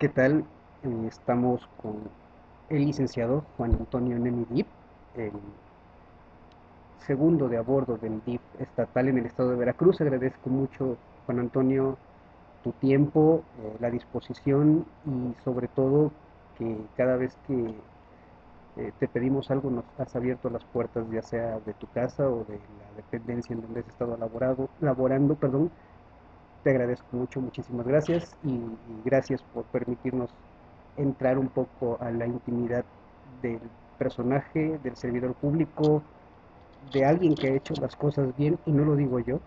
¿Qué tal? Estamos con el licenciado Juan Antonio Nemi Dip, el segundo de a bordo del DIF estatal en el estado de Veracruz. Agradezco mucho, Juan Antonio, tu tiempo, la disposición y sobre todo que cada vez que te pedimos algo nos has abierto las puertas, ya sea de tu casa o de la dependencia en donde has estado laborando, perdón. Te agradezco mucho, muchísimas gracias y gracias por permitirnos entrar un poco a la intimidad del personaje, del servidor público, de alguien que ha hecho las cosas bien, y no lo digo yo,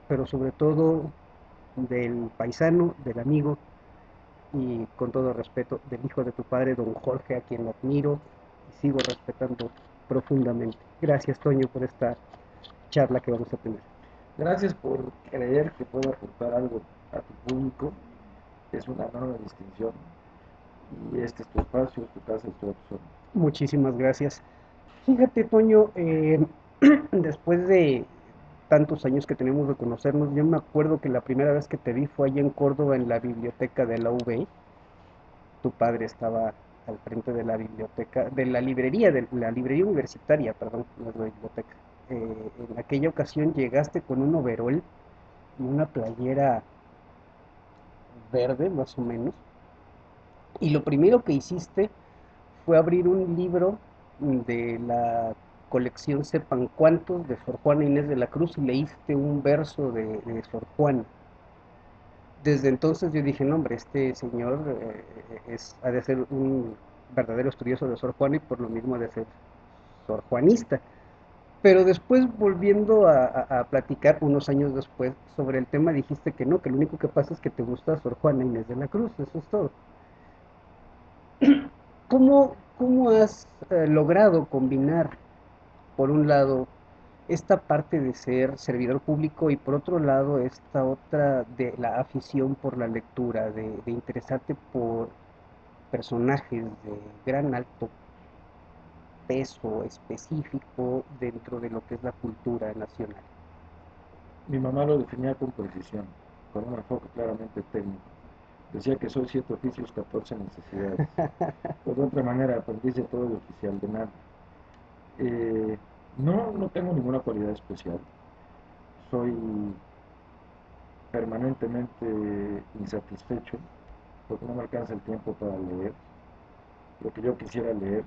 pero sobre todo del paisano, del amigo y con todo respeto del hijo de tu padre, don Jorge, a quien admiro y sigo respetando profundamente. Gracias, Toño, por esta charla que vamos a tener. Gracias por creer que puedo aportar algo a tu público. Es una enorme distinción. Y este es tu espacio, tu casa, es tu opción. Muchísimas gracias. Fíjate, Toño, después de tantos años que tenemos de conocernos, yo me acuerdo que la primera vez que te vi fue allá en Córdoba en la biblioteca de la UB. Tu padre estaba al frente de la biblioteca, de la librería universitaria, perdón, no es la biblioteca. En aquella ocasión llegaste con un overol y una playera verde, más o menos, y lo primero que hiciste fue abrir un libro de la colección Sepan Cuántos de Sor Juana Inés de la Cruz y leíste un verso de Sor Juana. Desde entonces yo dije, no, hombre, este señor ha de ser un verdadero estudioso de Sor Juana y por lo mismo ha de ser Sor Juanista. Pero después, volviendo a platicar unos años después sobre el tema, dijiste que no, que lo único que pasa es que te gusta Sor Juana Inés de la Cruz, eso es todo. ¿Cómo has logrado combinar, por un lado, esta parte de ser servidor público y por otro lado esta otra de la afición por la lectura, de interesarte por personajes de gran alto peso específico dentro de lo que es la cultura nacional? Mi mamá lo definía con precisión, con un enfoque claramente técnico. Decía que soy 7 oficios, 14 necesidades. Pues de otra manera, aprendiz de todo y oficial de nada. Eh, no tengo ninguna cualidad especial. Soy permanentemente insatisfecho porque no me alcanza el tiempo para leer lo que yo quisiera leer.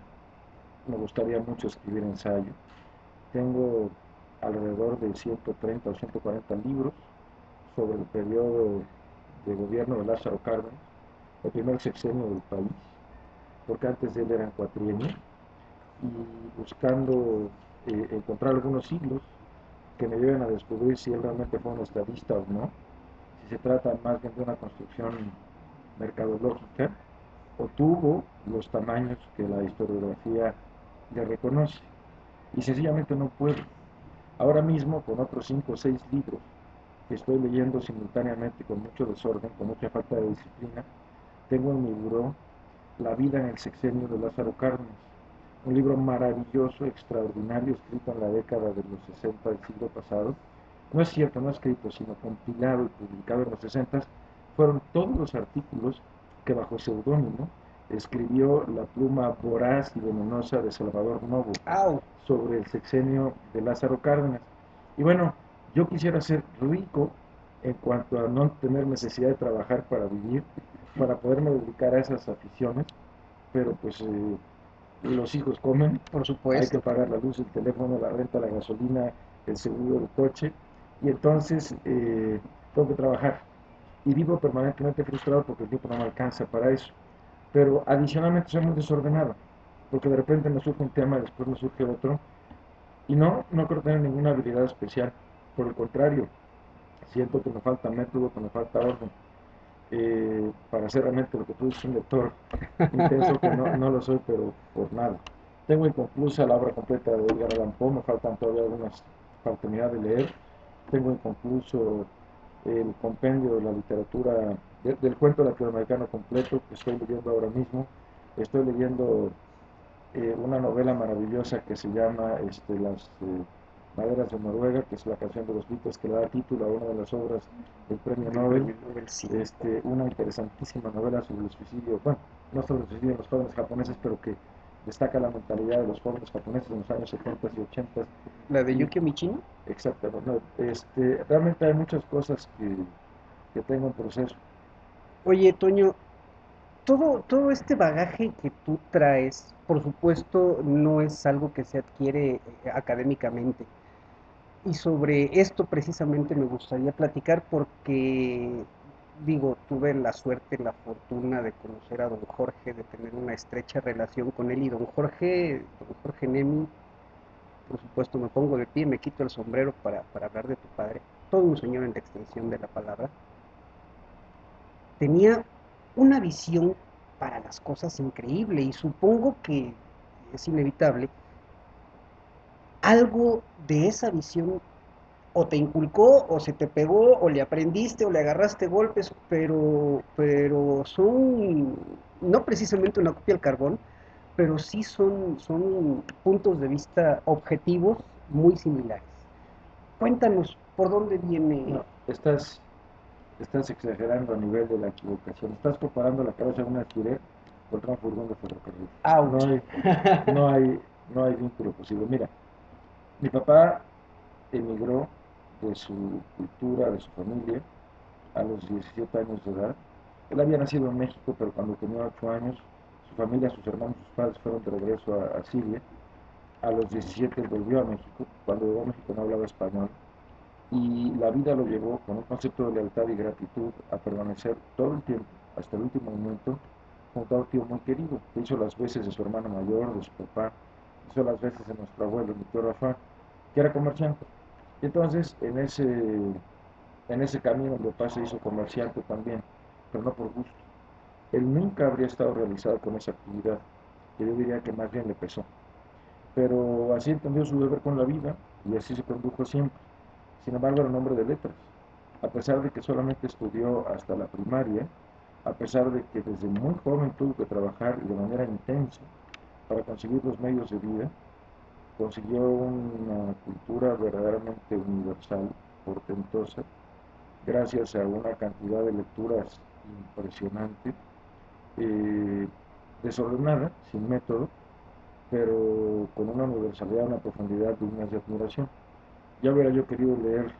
Me gustaría mucho escribir ensayo. Tengo alrededor de 130 o 140 libros sobre el periodo de gobierno de Lázaro Cárdenas, el primer sexenio del país, porque antes de él eran cuatrienio, y buscando encontrar algunos siglos que me lleven a descubrir si él realmente fue un estadista o no, si se trata más bien de una construcción mercadológica o tuvo los tamaños que la historiografía le reconoce. Y sencillamente no puedo. Ahora mismo, con otros 5 o 6 libros que estoy leyendo simultáneamente con mucho desorden, con mucha falta de disciplina, tengo en mi buró La vida en el sexenio de Lázaro Cárdenas, un libro maravilloso, extraordinario, escrito en la década de los 60 del siglo pasado. No es cierto, no escrito, sino compilado y publicado en los 60. Fueron todos los artículos que bajo seudónimo escribió la pluma voraz y venenosa de Salvador Novo ¡Au! sobre el sexenio de Lázaro Cárdenas. Y bueno, yo quisiera ser rico en cuanto a no tener necesidad de trabajar para vivir, para poderme dedicar a esas aficiones, pero pues los hijos comen, Por hay que supuesto. pagar la luz, el teléfono, la renta, la gasolina, el seguro del coche, y entonces tengo que trabajar. Y vivo permanentemente frustrado porque el tiempo no me alcanza para eso. Pero adicionalmente soy muy desordenado, porque de repente me surge un tema y después me surge otro, y no creo tener ninguna habilidad especial. Por el contrario, siento que me falta método, que me falta orden. Para ser realmente lo que tú dices, un lector intenso, que no lo soy, pero por nada. Tengo inconclusa la obra completa de Edgar Allan Poe, me faltan todavía algunas para terminar de leer. Tengo inconcluso el compendio de la literatura, del cuento latinoamericano completo que estoy leyendo ahora mismo. Estoy leyendo una novela maravillosa que se llama Maderas de Noruega, que es la canción de los Beatles que le da título a una de las obras del premio Del Nobel. premio Nobel, sí. Una interesantísima novela sobre el suicidio, bueno, no sobre el suicidio de los jóvenes japoneses, pero que destaca la mentalidad de los jóvenes japoneses en los años 70 y 80. La de Y Yukio Michino. exactamente, no, realmente hay muchas cosas que tengo en proceso. Oye, Toño, todo este bagaje que tú traes, por supuesto, no es algo que se adquiere académicamente. Y sobre esto precisamente me gustaría platicar porque, digo, tuve la suerte, la fortuna de conocer a don Jorge, de tener una estrecha relación con él y don Jorge Nemi, por supuesto me pongo de pie, me quito el sombrero para hablar de tu padre, todo un señor en la extensión de la palabra, tenía una visión para las cosas increíble y supongo que es inevitable, algo de esa visión o te inculcó, o se te pegó, o le aprendiste, o le agarraste golpes, pero son no precisamente una copia al carbón, pero sí son puntos de vista objetivos muy similares. Cuéntanos, ¿por dónde viene? No, estás exagerando a nivel de la equivocación. Estás comparando la cabeza de un alfiler contra un furgón de ferrocarril. No ¡Auch! hay, no hay, no hay vínculo posible. Mira, mi papá emigró de su cultura, de su familia, a los 17 años de edad. Él había nacido en México, pero cuando tenía 8 años, su familia, sus hermanos, sus padres fueron de regreso a Siria. A los 17 volvió a México. Cuando llegó a México no hablaba español. Y la vida lo llevó con un concepto de lealtad y gratitud a permanecer todo el tiempo, hasta el último momento, junto a un tío muy querido, que hizo las veces de su hermano mayor, de su papá, hizo las veces de nuestro abuelo, mi tío Rafa, que era comerciante. Y entonces, en ese camino, mi papá se hizo comerciante también, pero no por gusto. Él nunca habría estado realizado con esa actividad, que yo diría que más bien le pesó. Pero así entendió su deber con la vida y así se condujo siempre. Sin embargo, era un hombre de letras. A pesar de que solamente estudió hasta la primaria, a pesar de que desde muy joven tuvo que trabajar y de manera intensa para conseguir los medios de vida, consiguió una cultura verdaderamente universal, portentosa, gracias a una cantidad de lecturas impresionante, eh, desordenada, sin método, pero con una universalidad, una profundidad dignas de admiración. Ya hubiera yo querido leer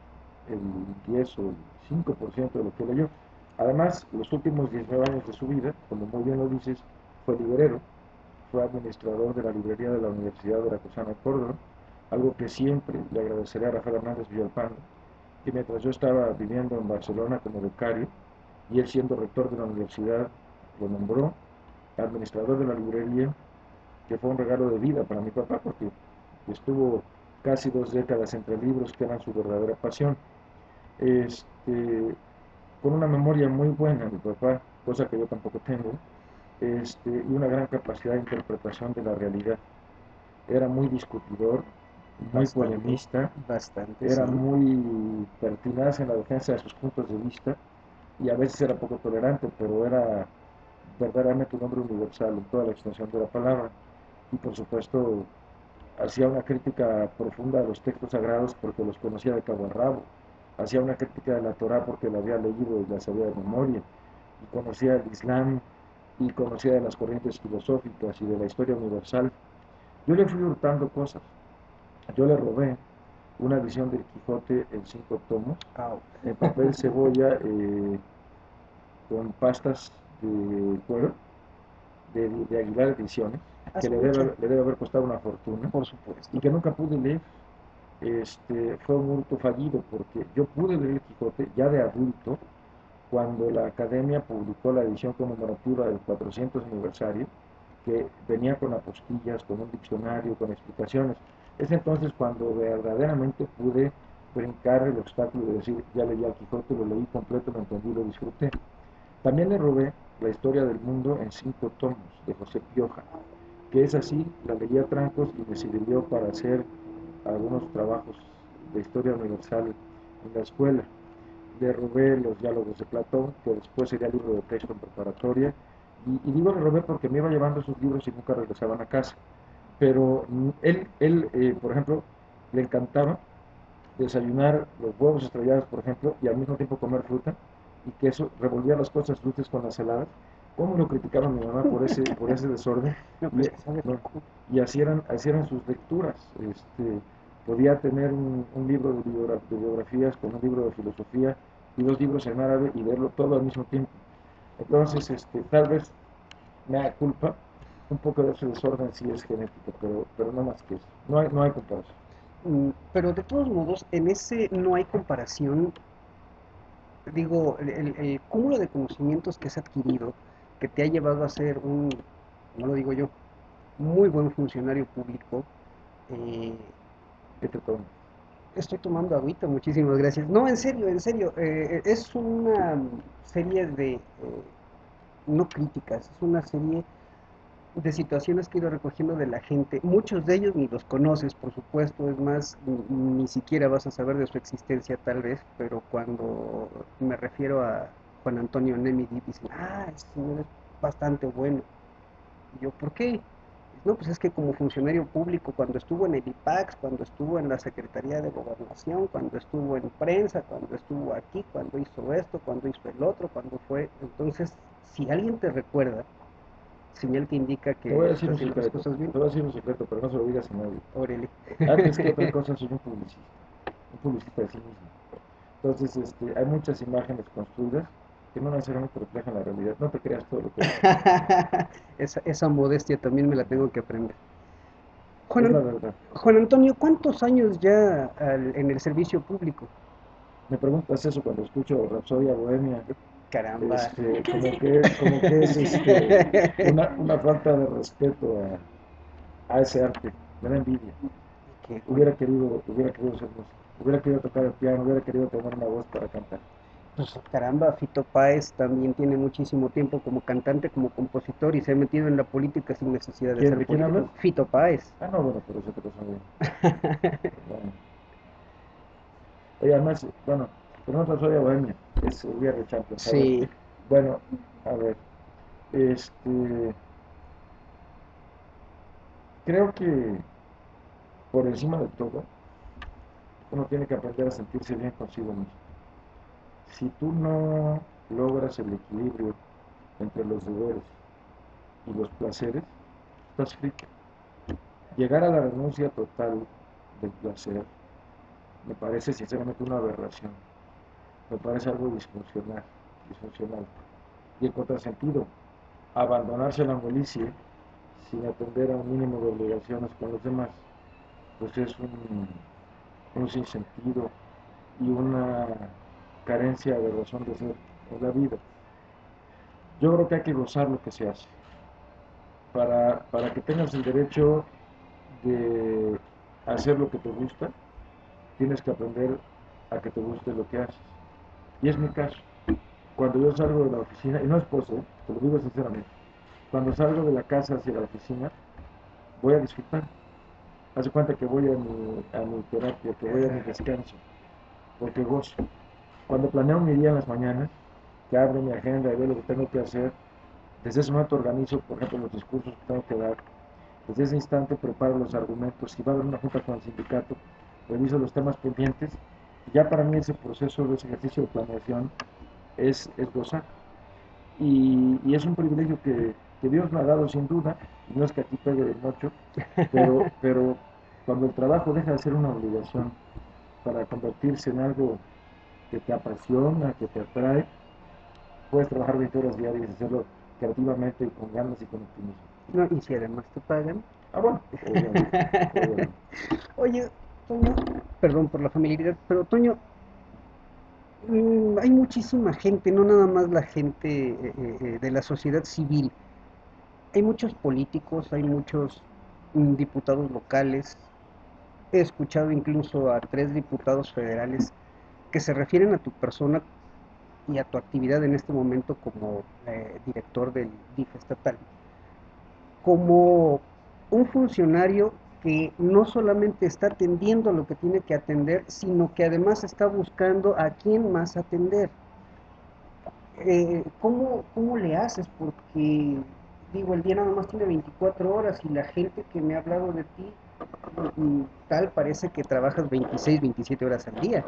el 10 o el 5% de lo que leyó. Además, los últimos 19 años de su vida, como muy bien lo dices, fue librero, fue administrador de la librería de la Universidad Veracruzana de Córdoba, algo que siempre le agradeceré a Rafael Hernández Villalpando, que mientras yo estaba viviendo en Barcelona como becario, y él siendo rector de la universidad, lo nombró administrador de la librería, que fue un regalo de vida para mi papá, porque estuvo casi 2 décadas entre libros, que eran su verdadera pasión. Con una memoria muy buena, mi papá, cosa que yo tampoco tengo, y una gran capacidad de interpretación de la realidad. Era muy discutidor, muy Bastante, polemista, bastante, era sí. muy pertinaz en la defensa de sus puntos de vista y a veces era poco tolerante, pero era verdaderamente un hombre universal en toda la extensión de la palabra. Y por supuesto hacía una crítica profunda a los textos sagrados porque los conocía de cabo a rabo, hacía una crítica de la Torá porque la había leído y la sabía de memoria, y conocía el Islam y conocía de las corrientes filosóficas y de la historia universal. Yo le fui hurtando cosas, yo le robé una edición del Quijote en 5 tomos, Au. en papel cebolla, con pastas de cuero, de Aguilar Ediciones, que Escucha, le debe haber costado una fortuna, por y supuesto. que nunca pude leer. Fue un hurto fallido porque yo pude leer el Quijote ya de adulto cuando la Academia publicó la edición conmemorativa del 400 aniversario, que venía con apostillas, con un diccionario, con explicaciones. Es entonces cuando verdaderamente pude brincar el obstáculo de decir, ya leí el Quijote, lo leí completo, lo entendí, lo disfruté. También le robé la historia del mundo en 5 tomos de José Pioja, que es así, la leí a trancos y me sirvió para hacer algunos trabajos de historia universal en la escuela. Le robé los diálogos de Platón, que después sería libro de texto en preparatoria, y digo le robé porque me iba llevando esos libros y nunca regresaban a casa. Pero él por ejemplo, le encantaba desayunar los huevos estrellados, por ejemplo, y al mismo tiempo comer fruta y queso, revolvía las cosas dulces con las saladas. ¿Cómo lo criticaba mi mamá por ese desorden? No, Y, pues que sabe no, rico. y así eran sus lecturas. Podía tener un libro de biografías con un libro de filosofía y dos libros en árabe y leerlo todo al mismo tiempo. Entonces, tal vez me da culpa, un poco de ese desorden sí es genético, pero no más que eso. No hay comparación. Pero de todos modos, en ese no hay comparación. Digo, el cúmulo de conocimientos que has adquirido, que te ha llevado a ser un, no lo digo yo, muy buen funcionario público. eh, ¿Qué te tomas? Estoy tomando agüita, muchísimas gracias. No, en serio, es una serie de, no críticas, es una serie de situaciones que he ido recogiendo de la gente. Muchos de ellos ni los conoces, por supuesto, es más, ni siquiera vas a saber de su existencia tal vez, pero cuando me refiero a Juan Antonio Nemedy, dicen, ese señor es bastante bueno. Y yo, ¿por qué? No, pues es que como funcionario público, cuando estuvo en el IPAX, cuando estuvo en la Secretaría de Gobernación, cuando estuvo en prensa, cuando estuvo aquí, cuando hizo esto, cuando hizo el otro, cuando fue... Entonces, si alguien te recuerda, señal que indica Te que voy a está decir un haciendo las secreto, cosas bien. te voy a decir un secreto, pero no se lo digas a nadie. Órale. Antes que otra cosa soy un publicista de sí mismo. Entonces, hay muchas imágenes construidas que no necesariamente reflejan la realidad. No te creas todo lo que dices. Esa modestia también me la tengo que aprender. Juan, Es la verdad. Juan Antonio, ¿cuántos años ya en el servicio público? Me preguntas eso cuando escucho Rapsodia Bohemia, Caramba. como que es una falta de respeto a ese arte. Me da envidia. Qué bueno. Hubiera querido ser músico, hubiera querido tocar el piano, hubiera querido tener una voz para cantar. Pues caramba, Fito Páez también tiene muchísimo tiempo como cantante, como compositor y se ha metido en la política sin necesidad de ser ¿De quién hablas? político. Fito Páez. Ah, no, bueno, pero eso te pasa bien. Bueno. Oye, además, bueno, pero no Rapsodia Bohemia, es We Are the Champions. A ver, Sí, bueno, a ver, este, creo que por encima de todo, uno tiene que aprender a sentirse bien consigo mismo. Si tú no logras el equilibrio entre los deberes y los placeres, estás frito. Llegar a la renuncia total del placer me parece sinceramente una aberración, me parece algo disfuncional. Y el contrasentido, abandonarse a la molicie sin atender a un mínimo de obligaciones con los demás, pues es un sinsentido y una carencia de razón de ser en la vida. Yo creo que hay que gozar lo que se hace. Para que tengas el derecho de hacer lo que te gusta, tienes que aprender a que te guste lo que haces. Y es mi caso. Cuando yo salgo de la oficina, y no es pose, te lo digo sinceramente, cuando salgo de la casa hacia la oficina, voy a disfrutar. Hace cuenta que voy a mi terapia, que voy a mi descanso, porque gozo. Cuando planeo mi día en las mañanas, que abro mi agenda y veo lo que tengo que hacer, desde ese momento organizo, por ejemplo, los discursos que tengo que dar. Desde ese instante preparo los argumentos. Si va a haber una junta con el sindicato, reviso los temas pendientes. Y ya para mí ese proceso, ese ejercicio de planeación es gozar. Y es un privilegio que Dios me ha dado sin duda. Y no es que aquí pegue de mucho, pero cuando el trabajo deja de ser una obligación para convertirse en algo que te apasiona, que te atrae, puedes trabajar 20 horas diarias y hacerlo creativamente y con ganas y con optimismo. no, y si además te pagan. Ah, bueno, obviamente, obviamente. Oye, Toño, perdón por la familiaridad, pero Toño, hay muchísima gente, no nada más la gente de la sociedad civil. Hay muchos políticos, hay muchos diputados locales. He escuchado incluso a 3 diputados federales que se refieren a tu persona y a tu actividad en este momento como director del DIF estatal, como un funcionario que no solamente está atendiendo lo que tiene que atender, sino que además está buscando a quién más atender. ¿Cómo le haces? Porque, digo, el día nada más tiene 24 horas y la gente que me ha hablado de ti tal parece que trabajas 26, 27 horas al día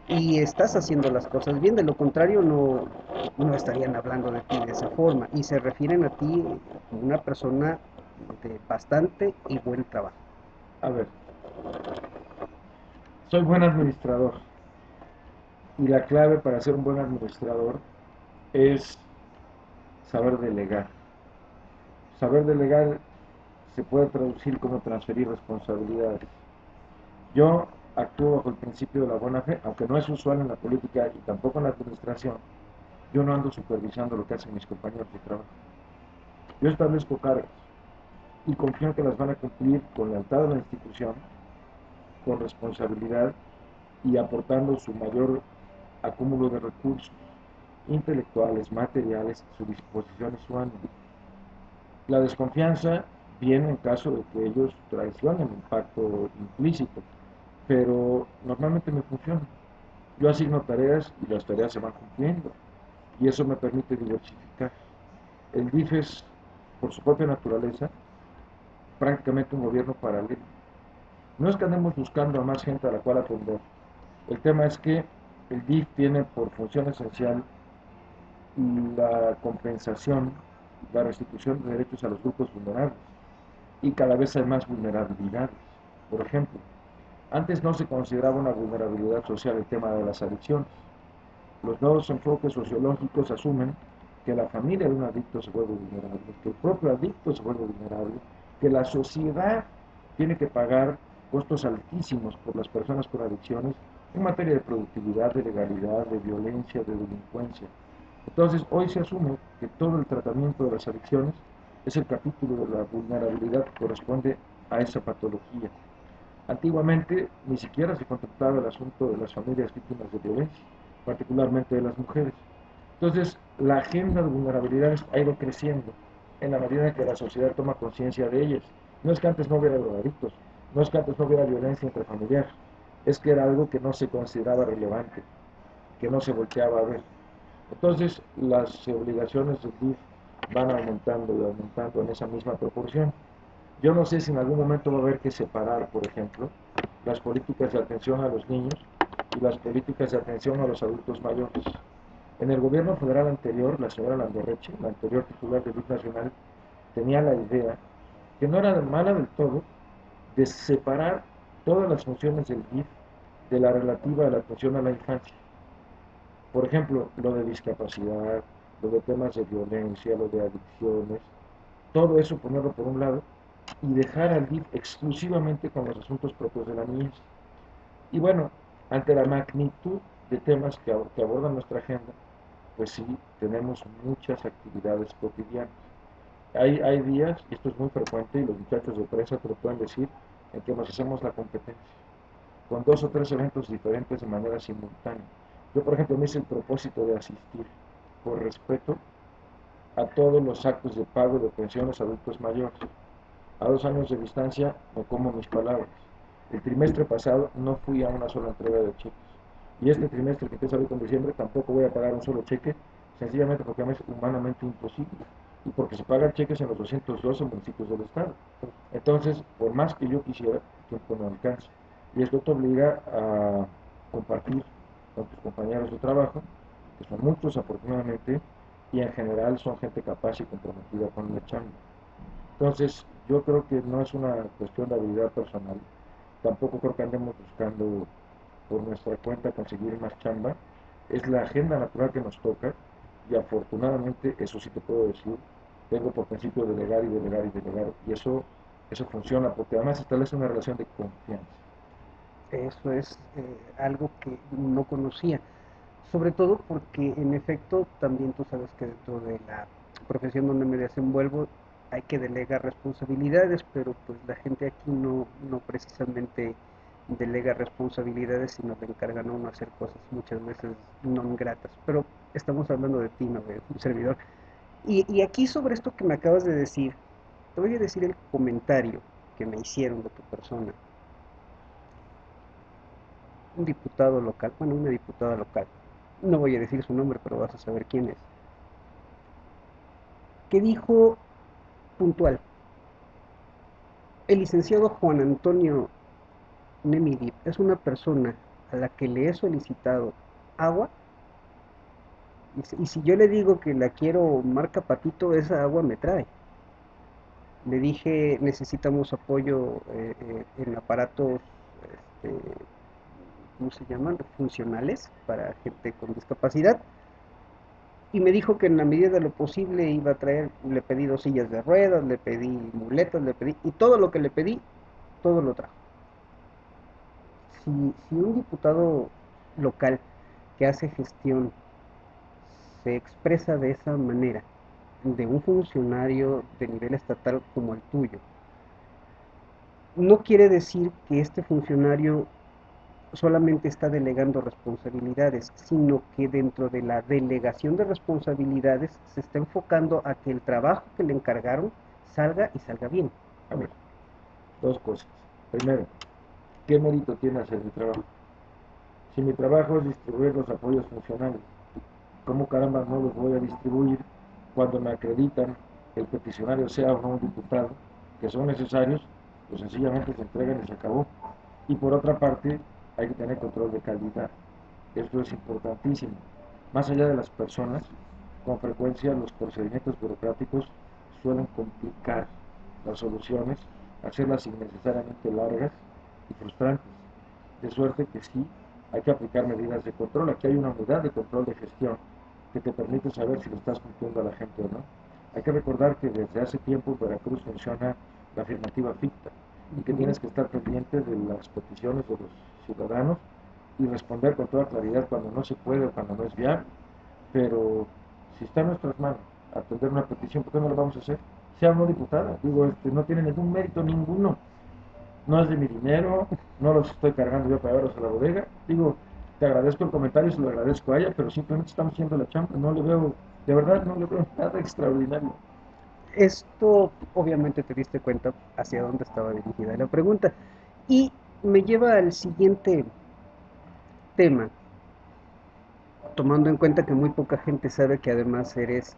y estás haciendo las cosas bien, de lo contrario no estarían hablando de ti de esa forma y se refieren a ti como una persona de bastante y buen trabajo. A ver, soy buen administrador y la clave para ser un buen administrador es saber delegar. Saber delegar se puede traducir como transferir responsabilidades. Yo actúo bajo el principio de la buena fe, aunque no es usual en la política y tampoco en la administración. Yo no ando supervisando lo que hacen mis compañeros de trabajo. Yo establezco cargas y confío en que las van a cumplir con lealtad a la institución, con responsabilidad y aportando su mayor acúmulo de recursos intelectuales, materiales, su disposición y su ánimo. La desconfianza viene en caso de que ellos traicionen un pacto implícito, pero normalmente me funciona. Yo asigno tareas y las tareas se van cumpliendo y eso me permite diversificar. El DIF es, por su propia naturaleza, prácticamente un gobierno paralelo. No es que andemos buscando a más gente a la cual atender. El tema es que el DIF tiene por función esencial la compensación, la restitución de derechos a los grupos vulnerables. Y cada vez hay más vulnerabilidades. Por ejemplo, antes no se consideraba una vulnerabilidad social el tema de las adicciones. Los nuevos enfoques sociológicos asumen que la familia de un adicto se vuelve vulnerable, que el propio adicto se vuelve vulnerable, que la sociedad tiene que pagar costos altísimos por las personas con adicciones en materia de productividad, de legalidad, de violencia, de delincuencia. Entonces, hoy se asume que todo el tratamiento de las adicciones es el capítulo de la vulnerabilidad que corresponde a esa patología. Antiguamente ni siquiera se contemplaba el asunto de las familias víctimas de violencia, particularmente de las mujeres. Entonces, la agenda de vulnerabilidades ha ido creciendo en la medida en que la sociedad toma conciencia de ellas. No es que antes no hubiera drogadictos, no es que antes no hubiera violencia intrafamiliar, es que era algo que no se consideraba relevante, que no se volteaba a ver. Entonces, las obligaciones del DIF van aumentando y aumentando en esa misma proporción. Yo no sé si en algún momento va a haber que separar, por ejemplo, las políticas de atención a los niños y las políticas de atención a los adultos mayores. En el gobierno federal anterior, la señora Landorreche, la anterior titular del DIF nacional, tenía la idea, que no era mala del todo, de separar todas las funciones del DIF de la relativa a la atención a la infancia. Por ejemplo, lo de discapacidad, lo de temas de violencia, lo de adicciones, todo eso ponerlo por un lado y dejar al DIF exclusivamente con los asuntos propios de la niñez. Y bueno, ante la magnitud de temas que abordan nuestra agenda, pues sí, tenemos muchas actividades cotidianas. Hay días, y esto es muy frecuente, y los muchachos de prensa te lo pueden decir, en que nos hacemos la competencia, con dos o tres eventos diferentes de manera simultánea. Yo, por ejemplo, me hice el propósito de asistir, por respeto, a todos los actos de pago de pensiones a adultos mayores. A 2 años de distancia me como mis palabras. El trimestre pasado no fui a una sola entrega de cheques. Y este trimestre que empieza ahorita en diciembre tampoco voy a pagar un solo cheque, sencillamente porque me es humanamente imposible. Y porque se pagan cheques en los 212 municipios del estado. Entonces, por más que yo quisiera, el tiempo no alcanza. Y esto te obliga a compartir con tus compañeros de trabajo, que son muchos afortunadamente, y en general son gente capaz y comprometida con la chamba. Entonces, yo creo que no es una cuestión de habilidad personal, tampoco creo que andemos buscando por nuestra cuenta conseguir más chamba, es la agenda natural que nos toca y afortunadamente, eso sí te puedo decir, tengo por principio delegar y delegar y delegar y eso funciona porque además establece una relación de confianza. Eso es algo que no conocía, sobre todo porque en efecto también tú sabes que dentro de la profesión donde me desenvuelvo hay que delegar responsabilidades, pero pues la gente aquí no precisamente delega responsabilidades, sino le encargan a uno hacer cosas muchas veces no gratas. Pero estamos hablando de ti, no de un servidor. Y aquí sobre esto que me acabas de decir, te voy a decir el comentario que me hicieron de tu persona. Un diputado local, bueno, una diputada local, no voy a decir su nombre, pero vas a saber quién es, que dijo puntual, El licenciado Juan Antonio Nemidip es una persona a la que le he solicitado agua y si yo le digo que la quiero marca Patito, esa agua me trae. Le dije necesitamos apoyo en aparatos, este, ¿cómo se llaman? Funcionales para gente con discapacidad. Y me dijo que en la medida de lo posible iba a traer, le pedí 2 sillas de ruedas, le pedí muletas, le pedí, y todo lo que le pedí, todo lo trajo. Si un diputado local que hace gestión se expresa de esa manera, de un funcionario de nivel estatal como el tuyo, no quiere decir que este funcionario solamente está delegando responsabilidades, sino que dentro de la delegación de responsabilidades se está enfocando a que el trabajo que le encargaron salga y salga bien. A ver, dos cosas. Primero, ¿qué mérito tiene hacer mi trabajo? Si mi trabajo es distribuir los apoyos funcionales, ¿cómo caramba no los voy a distribuir cuando me acreditan que el peticionario sea o no un diputado, que son necesarios? Pues sencillamente se entregan y se acabó. Y por otra parte, hay que tener control de calidad. Esto es importantísimo. Más allá de las personas, con frecuencia los procedimientos burocráticos suelen complicar las soluciones, hacerlas innecesariamente largas y frustrantes. De suerte que sí, hay que aplicar medidas de control. Aquí hay una unidad de control de gestión que te permite saber si lo estás cumpliendo a la gente o no. Hay que recordar que desde hace tiempo en Veracruz funciona la afirmativa ficta y que tienes que estar pendiente de las peticiones de los ciudadanos y responder con toda claridad cuando no se puede o cuando no es viable. Pero si está en nuestras manos atender una petición, ¿por qué no lo vamos a hacer? Sea una diputada, digo, no tiene ningún mérito ninguno, no es de mi dinero, no los estoy cargando yo para llevarlos a la bodega. Digo, te agradezco el comentario, se lo agradezco a ella, pero simplemente estamos haciendo la chamba, no le veo, de verdad, no le veo nada extraordinario. Esto obviamente te diste cuenta hacia dónde estaba dirigida la pregunta y me lleva al siguiente tema, tomando en cuenta que muy poca gente sabe que además eres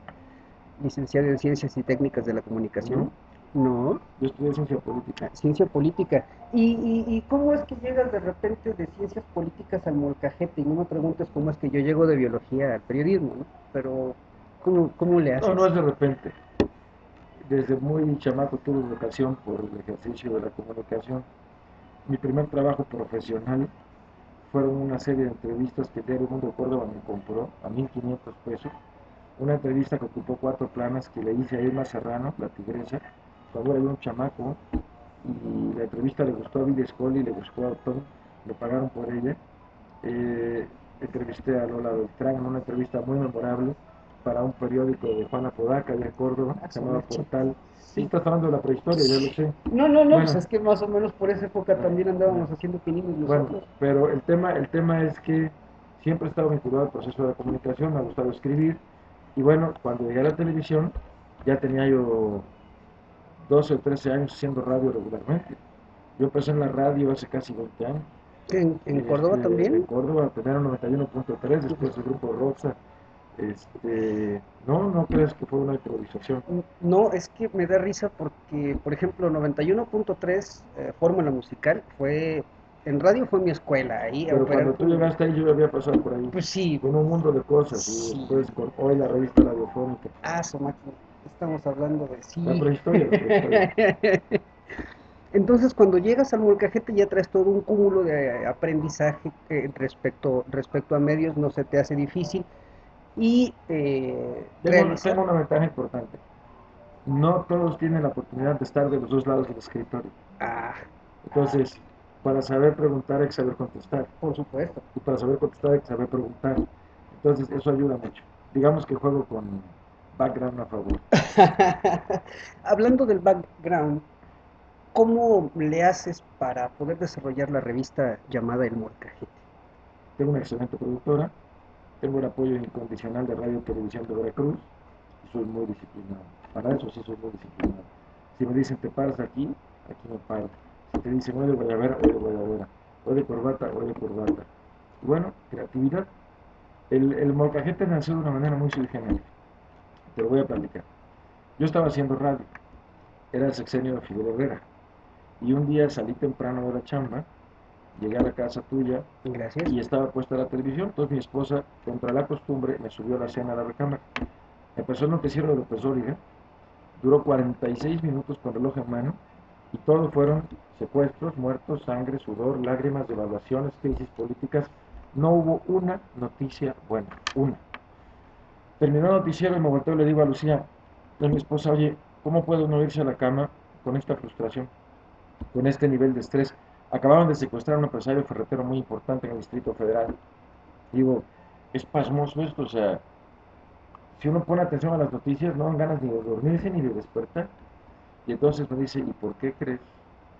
licenciado en Ciencias y Técnicas de la Comunicación. No, No, yo estudié ciencia política. ciencia política. ¿Y cómo es que llegas de repente de ciencias políticas al molcajete? Y no me preguntes cómo es que yo llego de biología al periodismo, ¿no? Pero, ¿cómo le No, no haces? es de repente. Desde muy chamaco tuve vocación por el ejercicio de la comunicación. Mi primer trabajo profesional fueron una serie de entrevistas que el Diario Mundo de Córdoba me compró a 1,500 pesos. Una entrevista que ocupó 4 planas que le hice a Irma Serrano, la tigresa, cuando era yo un chamaco, y la entrevista le gustó a Billy Scully, le gustó a Tom, me pagaron por ella. Eh, Entrevisté a Lola Beltrán en una entrevista muy memorable para un periódico de Juana Podaca, allá en Córdoba, Ah, se su llamaba mecha. Portal. Sí, Sí. estás hablando de la prehistoria, ya lo sé. No, no, no, pues Bueno, es que más o menos por esa época también andábamos bueno, haciendo pininos bueno, nosotros. pero el tema es que siempre he estado vinculado al proceso de la comunicación, me ha gustado escribir, y bueno, cuando llegué a la televisión, ya tenía yo 12 o 13 años haciendo radio regularmente. Yo empecé en la radio hace casi 20 años, En Córdoba en también. Córdoba, primero 91.3, después el grupo Roxa. No, no crees que fue una improvisación. No, es que me da risa porque, por ejemplo, 91.3 Fórmula Musical fue, en radio fue mi escuela, ahí a Pero operar cuando tú como, llegaste ahí, yo ya había pasado por ahí, pues sí, con un mundo de cosas, y sí, después con hoy la revista radiofónica. ah, su máquina, estamos hablando de La sí. prehistoria, la prehistoria. Entonces, cuando llegas al molcajete ya traes todo un cúmulo de aprendizaje que respecto a medios, no se te hace difícil y Tengo realizar. una ventaja importante. No todos tienen la oportunidad de estar de los dos lados del escritorio. Ah, Entonces, para saber preguntar hay que saber contestar. por supuesto. Y para saber contestar hay que saber preguntar. Entonces, eso ayuda mucho. Digamos que juego con background a favor. Hablando del background, ¿cómo le haces para poder desarrollar la revista llamada El Molcajete? Tengo una excelente productora, tengo el apoyo incondicional de Radio y Televisión de Veracruz y soy muy disciplinado. Para eso sí soy muy disciplinado. Si me dicen te paras aquí, aquí me paro. Si te dicen hoy de guayabera, hoy de guayabera. Hoy de corbata, hoy de corbata. Y bueno, creatividad. El molcajete nació de una manera muy sui generis. Te lo voy a platicar. Yo estaba haciendo radio, era el sexenio de Fidel Herrera. Y un día salí temprano de la chamba, llegué a la casa tuya Gracias. y estaba puesta la televisión. Entonces mi esposa, contra la costumbre, me subió la cena a la recámara. Empezó el noticiero de López Dóriga, duró 46 minutos con reloj en mano y todo fueron secuestros, muertos, sangre, sudor, lágrimas, devaluaciones, crisis políticas. No hubo una noticia buena, una. Terminó el noticiero y me volteo y le digo a Lucía, a mi esposa, oye, ¿cómo puede uno irse a la cama con esta frustración, con este nivel de estrés? Acababan de secuestrar a un empresario ferretero muy importante en el Distrito Federal. Digo, es pasmoso esto, o sea, si uno pone atención a las noticias, no dan ganas ni de dormirse ni de despertar. Y entonces me dice, ¿y por qué crees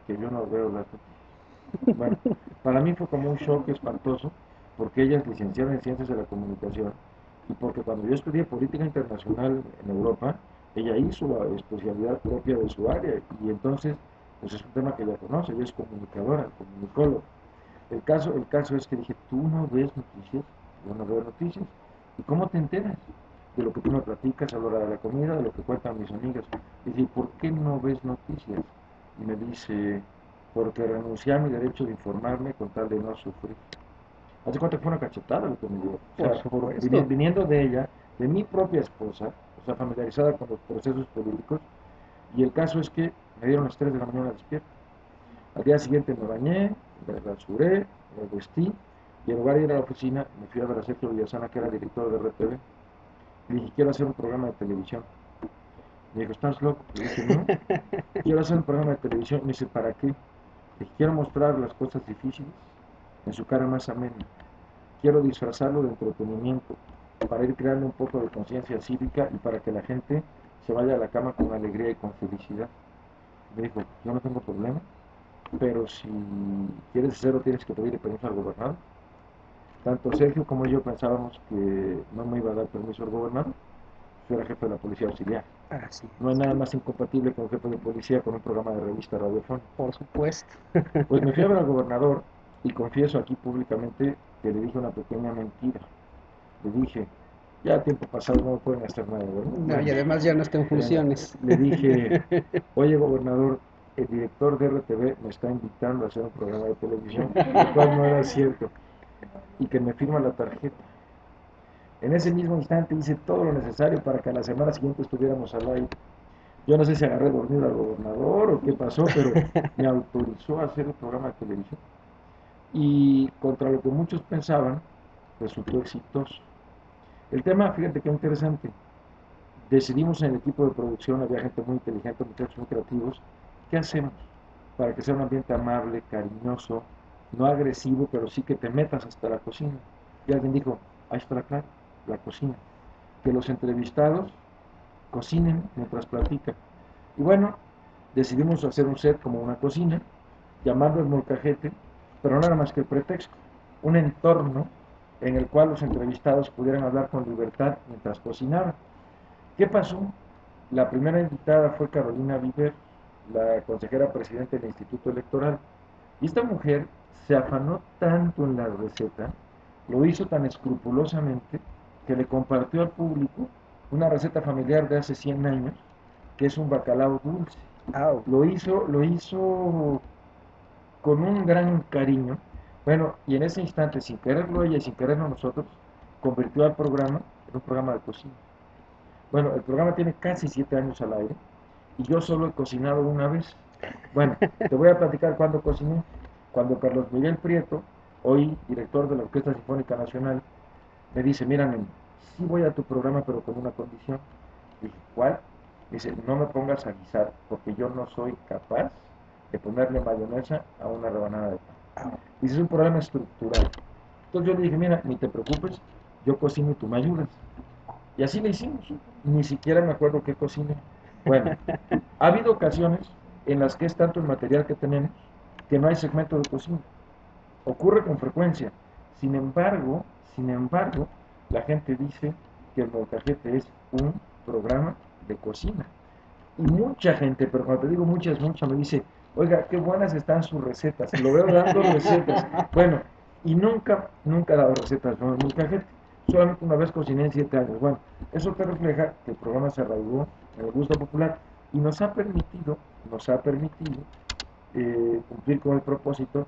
que yo no veo las noticias? Bueno, para mí fue como un shock espantoso, porque ella es licenciada en Ciencias de la Comunicación, y porque cuando yo estudié Política Internacional en Europa, ella hizo la especialidad propia de su área, y entonces, pues es un tema que ella conoce, ella es comunicadora, comunicóloga. El caso es que dije, ¿tú no ves noticias? Yo no veo noticias. ¿Y cómo te enteras? De lo que tú me platicas a la hora de la comida, de lo que cuentan mis amigas. Y dije, ¿por qué no ves noticias? Y me dice, porque renuncié a mi derecho de informarme con tal de no sufrir. Hace cuenta que fue una cachetada lo que me dio. O Por sea, supuesto. viniendo de ella, de mi propia esposa, o sea, familiarizada con los procesos políticos, y el caso es que me dieron las 3 de la mañana despierto. Al día siguiente me bañé, me rasuré, me vestí, y en lugar de ir a la oficina, me fui a ver a Sergio Villasana, que era director de RTV, y le dije, quiero hacer un programa de televisión. Me dijo, ¿estás loco? Le dije, no, quiero hacer un programa de televisión. Me dice, ¿para qué? Le dije, quiero mostrar las cosas difíciles en su cara más amena. Quiero disfrazarlo de entretenimiento, para ir creando un poco de conciencia cívica y para que la gente se vaya a la cama con alegría y con felicidad. Me dijo, yo no tengo problema, pero si quieres hacerlo tienes que pedirle permiso al gobernador. Tanto Sergio como yo pensábamos que no me iba a dar permiso al gobernador. Yo era jefe de la policía auxiliar. Así No hay es. nada más incompatible como jefe de policía con un programa de revista radiofónica. Por supuesto. Pues me fui a ver al gobernador y confieso aquí públicamente que le dije una pequeña mentira. Le dije, ya a tiempo pasado no me pueden hacer nada, ¿verdad? No, y Bueno, además ya no está en funciones. le dije, oye gobernador, el director de RTV me está invitando a hacer un programa de televisión, lo cual no era cierto, y que me firma la tarjeta. En ese mismo instante hice todo lo necesario para que a la semana siguiente estuviéramos al aire. Yo no sé si agarré dormido al gobernador o qué pasó, pero me autorizó a hacer el programa de televisión. Y contra lo que muchos pensaban, resultó exitoso. El tema, fíjate qué interesante, decidimos en el equipo de producción, había gente muy inteligente, muchachos muy creativos, ¿qué hacemos para que sea un ambiente amable, cariñoso, no agresivo, pero sí que te metas hasta la cocina? Y alguien dijo, ahí está la clave, la cocina. Que los entrevistados cocinen mientras platican. Y bueno, decidimos hacer un set como una cocina, llamarlo el molcajete, pero no era más que el pretexto, un entorno en el cual los entrevistados pudieran hablar con libertad mientras cocinaban. ¿Qué pasó? La primera invitada fue Carolina Viver, la consejera presidenta del Instituto Electoral. Y esta mujer se afanó tanto en la receta, lo hizo tan escrupulosamente, que le compartió al público una receta familiar de hace 100 años, que es un bacalao dulce. Au. Lo hizo con un gran cariño. Bueno, y en ese instante, sin quererlo ella y sin quererlo nosotros, convirtió al programa en un programa de cocina. Bueno, el programa tiene casi 7 años al aire y yo solo he cocinado una vez. Bueno, te voy a platicar cuando cociné. Cuando Carlos Miguel Prieto, hoy director de la Orquesta Sinfónica Nacional, me dice, mira, nene, sí voy a tu programa, pero con una condición. Dije, ¿cuál? Dice, no me pongas a guisar, porque yo no soy capaz de ponerle mayonesa a una rebanada de pan. Dice, es un problema estructural. Entonces yo le dije, mira, ni te preocupes, yo cocino y tú me ayudas. Y así le hicimos. Ni siquiera me acuerdo qué cociné. Bueno, ha habido ocasiones en las que es tanto el material que tenemos que no hay segmento de cocina. Ocurre con frecuencia. Sin embargo, la gente dice que el molcajete es un programa de cocina. Y mucha gente, pero cuando te digo mucha, me dice, oiga, qué buenas están sus recetas. Lo veo dando recetas. Bueno, y nunca he dado recetas no, en molcajete. Solamente una vez cociné en 7 años. Bueno, eso te refleja que el programa se arraigó en el gusto popular y nos ha permitido cumplir con el propósito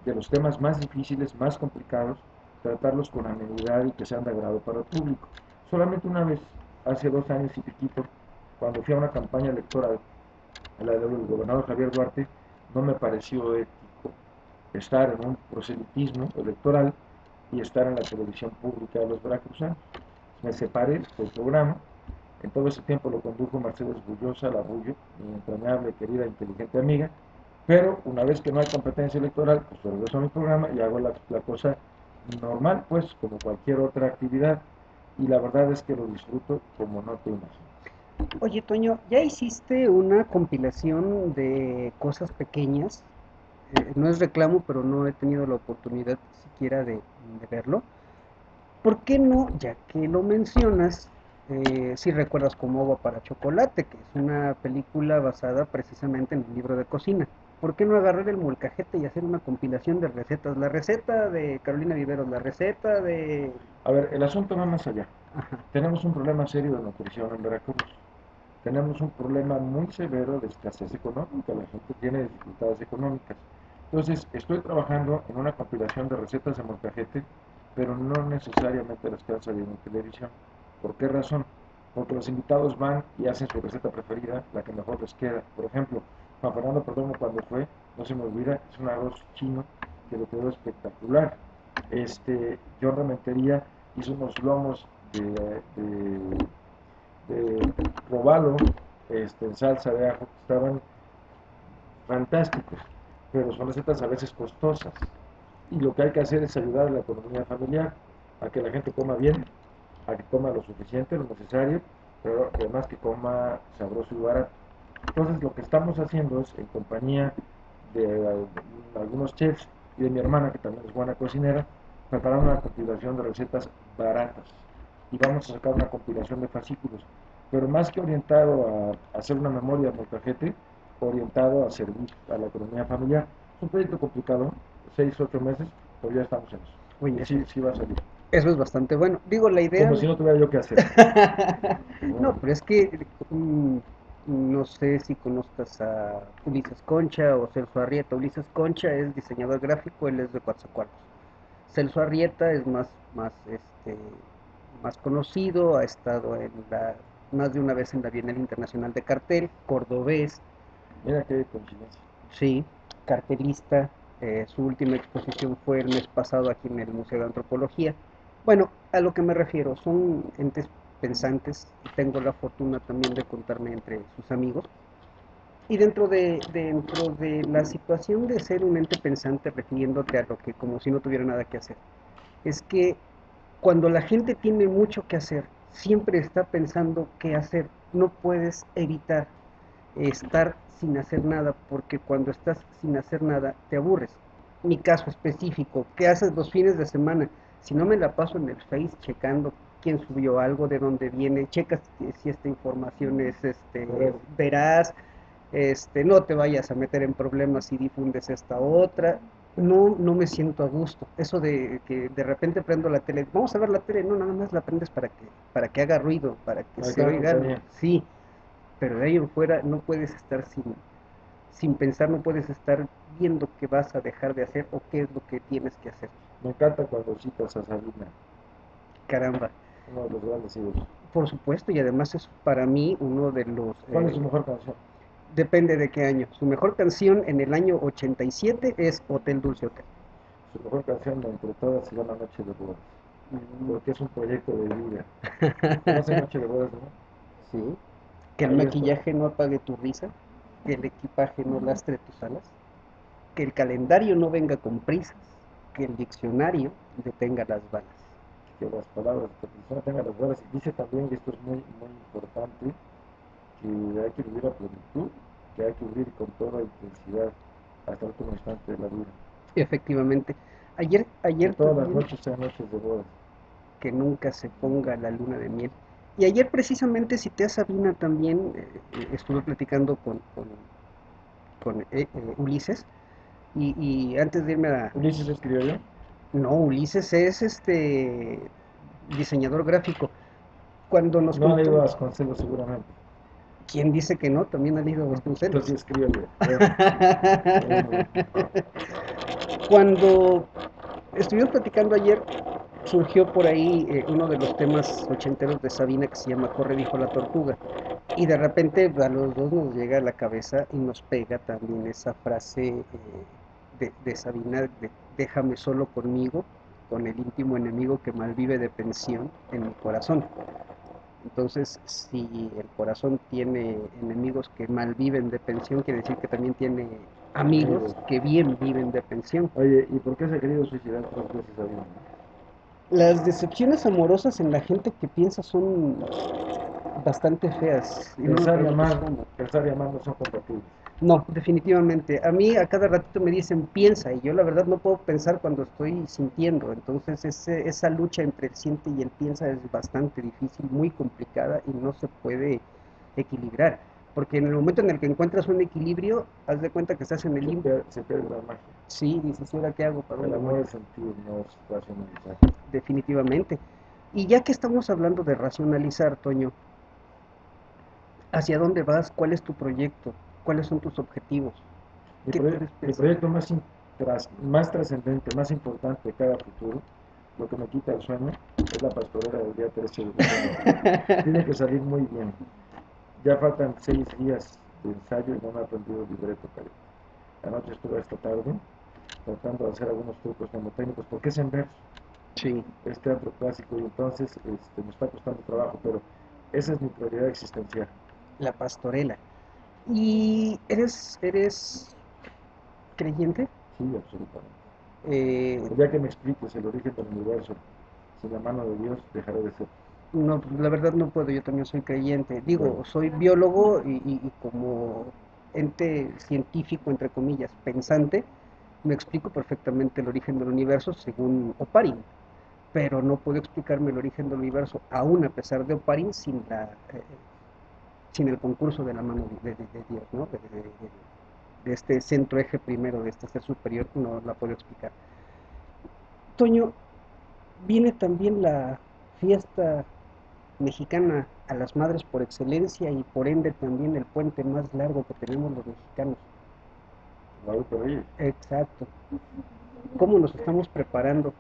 de los temas más difíciles, más complicados, tratarlos con amenidad y que sean de agrado para el público. Solamente una vez, hace 2 años y piquito, cuando fui a una campaña electoral, a la del gobernador Javier Duarte, no me pareció ético estar en un proselitismo electoral y estar en la televisión pública de los veracruzanos. Me separé del programa. En todo ese tiempo lo condujo Mercedes Bullosa, la Bullo, mi entrañable, querida, inteligente amiga. Pero una vez que no hay competencia electoral, pues regreso a mi programa y hago la cosa normal, pues como cualquier otra actividad. Y la verdad es que lo disfruto como no te imaginas. Oye, Toño, ¿ya hiciste una compilación de cosas pequeñas? No es reclamo, pero no he tenido la oportunidad siquiera de verlo. ¿Por qué no, ya que lo mencionas, si recuerdas Como agua para chocolate, que es una película basada precisamente en un libro de cocina? ¿Por qué no agarrar el molcajete y hacer una compilación de recetas? La receta de Carolina Viveros, la receta de... A ver, el asunto va más allá. Ajá. Tenemos un problema serio de nutrición en Veracruz. Tenemos un problema muy severo de escasez económica. La gente tiene dificultades económicas. Entonces, estoy trabajando en una compilación de recetas de molcajete, pero no necesariamente las que han salido en televisión. ¿Por qué razón? Porque los invitados van y hacen su receta preferida, la que mejor les queda. Por ejemplo, Juan Fernando Perdomo cuando fue, no se me olvida, es un arroz chino que le quedó espectacular. John Rementería hizo unos lomos de robalo en salsa de ajo que estaban fantásticos, pero son recetas a veces costosas. Y lo que hay que hacer es ayudar a la economía familiar, a que la gente coma bien, a que coma lo suficiente, lo necesario, pero además que coma sabroso y barato. Entonces lo que estamos haciendo es, en compañía de algunos chefs y de mi hermana, que también es buena cocinera, preparar una compilación de recetas baratas. Y vamos a sacar una compilación de fascículos, pero más que orientado a hacer una memoria de molcajete, orientado a servir a la economía familiar. Es un proyecto complicado, 6, 8 meses, pero ya estamos en eso. Oye, Y sí, sí va a salir. eso es bastante bueno. Digo, la idea... Como si no tuviera yo que hacer. No, pero es que no sé si conozcas a Ulises Concha o Celso Arrieta. Ulises Concha es diseñador gráfico, él es de Coatzacoalcos. Celso Arrieta es más conocido, ha estado más de una vez en la Bienal Internacional de Cartel, cordobés, Mira qué coincidencia. sí, cartelista. Su última exposición fue el mes pasado aquí en el Museo de Antropología. Bueno, a lo que me refiero, son entes pensantes y tengo la fortuna también de contarme entre sus amigos. Y dentro de la situación de ser un ente pensante, refiriéndote a lo que como si no tuviera nada que hacer, es que cuando la gente tiene mucho que hacer, siempre está pensando qué hacer. No puedes evitar estar sin hacer nada, porque cuando estás sin hacer nada te aburres. Mi caso específico, ¿qué haces los fines de semana? Si no me la paso en el Face checando quién subió algo, de dónde viene, checas si esta información es veraz, no te vayas a meter en problemas si difundes esta otra. No, no me siento a gusto. Eso de que de repente prendo la tele, vamos a ver la tele, no, nada más la prendes para que haga ruido, para que Para se cada oiga, compañía. sí, pero de ahí en fuera no puedes estar sin pensar, no puedes estar viendo qué vas a dejar de hacer o qué es lo que tienes que hacer. Me encanta cuando citas a Sabina, Caramba, uno de los grandes ídolos. por supuesto, y además es para mí uno de los... ¿Cuál es su mejor canción? depende de qué año. Su mejor canción en el año 87 es Hotel Dulce Hotel. Su mejor canción de entre todas se llama Noche de Bodas, Mm, porque es un proyecto de vida. ¿Conoce Noche de Bodas, no? sí. Que el Ahí está. maquillaje no apague tu risa, que el equipaje no lastre tus alas, que el calendario no venga con prisas, que el diccionario detenga las balas. Que las palabras de la persona tengan las buenas. Y dice también, y esto es muy, muy importante, que hay que vivir a plenitud, que hay que vivir con toda intensidad hasta el último instante de la vida. Efectivamente. Ayer, Que ayer todas las también, noches sean noches de bodas. que nunca se ponga la luna de miel. Y ayer precisamente cité a Sabina también, estuve platicando con Ulises, y antes de irme a... Ulises escribió yo. No, Ulises es diseñador gráfico. Cuando nos No ha leído contó, a Vasconcelos seguramente. ¿Quién dice que no? También ha leído Vasconcelos. Entonces escríbele. Bueno, Cuando estuvimos platicando ayer, surgió por ahí uno de los temas ochenteros de Sabina que se llama Corre, dijo la tortuga. Y de repente a los dos nos llega a la cabeza y nos pega también esa frase de Sabina, de déjame solo conmigo, con el íntimo enemigo que malvive de pensión en mi corazón. Entonces, si el corazón tiene enemigos que malviven de pensión, quiere decir que también tiene amigos amigo. que bien viven de pensión. Oye, ¿y por qué se ha querido suicidar 3 veces a uno? Las decepciones amorosas en la gente que piensa son bastante feas y no lo preguntes cómo. Pensar y amar no son compatibles. No, definitivamente. A mí a cada ratito me dicen piensa y yo la verdad no puedo pensar cuando estoy sintiendo. Entonces esa lucha entre el siente y el piensa es bastante difícil, muy complicada y no se puede equilibrar. Porque en el momento en el que encuentras un equilibrio, haz de cuenta que estás en el limbo. Se pierde la magia. Sí, dices, ¿y ahora qué hago? ¿Para El dónde voy? amor es sentir, no es racionalizar. Definitivamente. Y ya que estamos hablando de racionalizar, Toño, ¿hacia dónde vas? ¿Cuál es tu proyecto? ¿Cuáles son tus objetivos? ¿Qué quieres Mi pensar? proyecto más trascendente, más importante de cada futuro, lo que me quita el sueño, es la pastorela del día 13 de diciembre. Tiene que salir muy bien. Ya faltan 6 días de ensayo y no me he aprendido el libreto, pero anoche estuve esta tarde tratando de hacer algunos trucos mnemotécnicos, porque es en verso, Sí, es teatro clásico y entonces me está costando trabajo, pero esa es mi prioridad existencial. la pastorela. ¿Y eres creyente? Sí, absolutamente. Eh, El día que me expliques el origen del universo sin la mano de Dios, dejaré de ser. no, pues, la verdad no puedo, yo también soy creyente. Bueno, Digo, soy biólogo y como ente científico, entre comillas, pensante, me explico perfectamente el origen del universo según Oparin, pero no puedo explicarme el origen del universo, aún a pesar de Oparin, sin el concurso de la mano de Dios, ¿no? De este centro eje primero, de este ser superior, no la puedo explicar. Toño, viene también la fiesta mexicana a las madres por excelencia y por ende también el puente más largo que tenemos los mexicanos. Guadalupe Reyes. Exacto. ¿Cómo nos estamos preparando?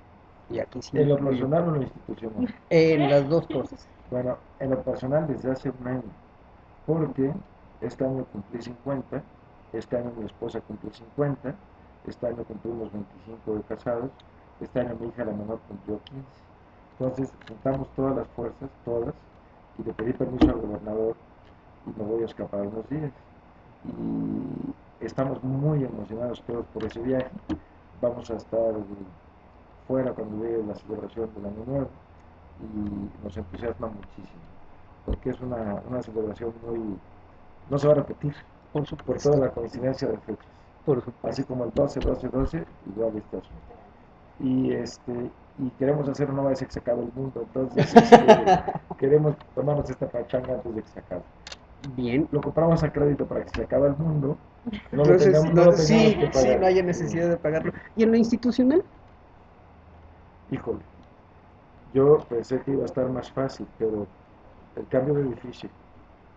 Y aquí sí En lo incluyo. personal o en lo institucional. En las dos cosas. Bueno, en lo personal desde hace un año, porque este año cumplí 50, este año mi esposa cumplió 50, este año cumplimos 25 de casados, este año mi hija la menor cumplió 15. Entonces juntamos todas las fuerzas, todas, y le pedí permiso al gobernador y me voy a escapar unos días. Y estamos muy emocionados todos por ese viaje. Vamos a estar fuera cuando llegue la celebración del Año Nuevo y nos entusiasma muchísimo, porque es una celebración muy... no se va a repetir Por por toda supuesto, la coincidencia de fechas, por así supuesto. como el 12, 12, 12, igual este asunto. Y, y queremos hacer una vez que se acabe el mundo, entonces queremos tomarnos esta pachanga antes de que se acabe. Bien. Lo compramos a crédito para que se acabe el mundo, Entonces, no lo tengamos sí, que sí, pagar. no haya necesidad de pagarlo. ¿Y en lo institucional? Híjole, yo pensé que iba a estar más fácil, pero el cambio de edificio,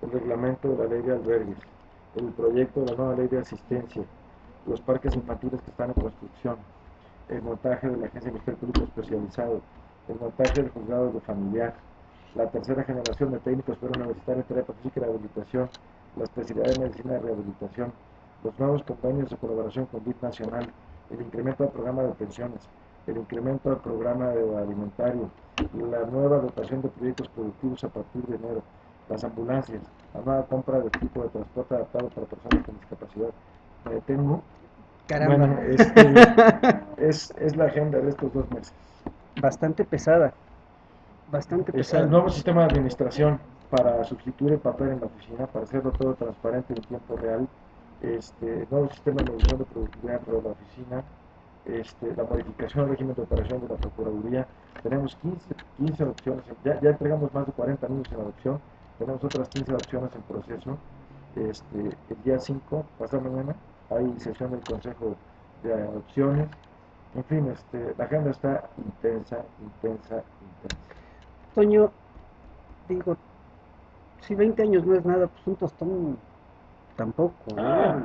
el reglamento de la ley de albergues, el proyecto de la nueva ley de asistencia, los parques infantiles que están en construcción, el montaje de la Agencia de Ministerio Público Especializado, el montaje del juzgado de familiar, la tercera generación de técnicos universitarios en terapia física y rehabilitación, la especialidad de medicina de rehabilitación, los nuevos convenios de colaboración con BID Nacional, el incremento del programa de pensiones, el incremento del programa alimentario, la nueva dotación de proyectos productivos a partir de enero, las ambulancias, la nueva compra de equipo de transporte adaptado para personas con discapacidad. Me detengo. Caramba. Bueno, es la agenda de estos 2 meses. Bastante pesada, bastante El pesada. nuevo sistema de administración para sustituir el papel en la oficina, para hacerlo todo transparente en tiempo real, el nuevo sistema de medición de productividad dentro de la oficina, la modificación del régimen de operación de la Procuraduría. Tenemos 15 adopciones, ya entregamos más de 40 niños en adopción, tenemos otras 15 adopciones en proceso. El día 5, pasado mañana, hay sesión del Consejo de Adopciones. En fin, la agenda está intensa, intensa, intensa. Toño, digo, Si 20 años no es nada, pues un tostón tampoco, ¿no? Ah,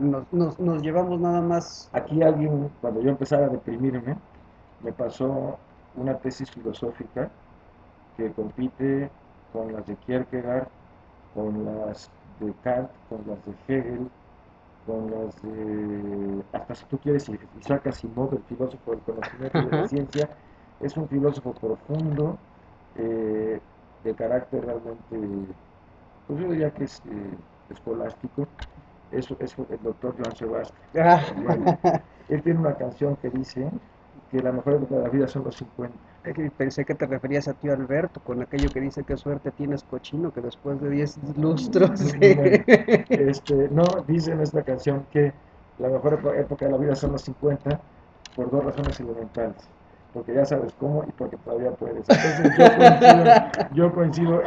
Nos llevamos nada más. aquí alguien, cuando yo empezaba a deprimirme, me pasó una tesis filosófica que compite con las de Kierkegaard, con las de Kant, con las de Hegel, con las de, hasta si tú quieres, Isaac Asimov, el filósofo del conocimiento y de la Ajá. ciencia, es un filósofo profundo, eh, de carácter realmente, pues yo diría que es escolástico, es el doctor Joan Sebastián. Ah, Bueno, él tiene una canción que dice que la mejor época de la vida son los 50. pensé que te referías a tío Alberto, con aquello que dice que suerte tienes cochino, que después de 10 lustros. Bueno, no, dice en esta canción que la mejor época de la vida son los 50 por dos razones elementales. Porque ya sabes cómo y porque todavía puedes. Entonces yo coincido,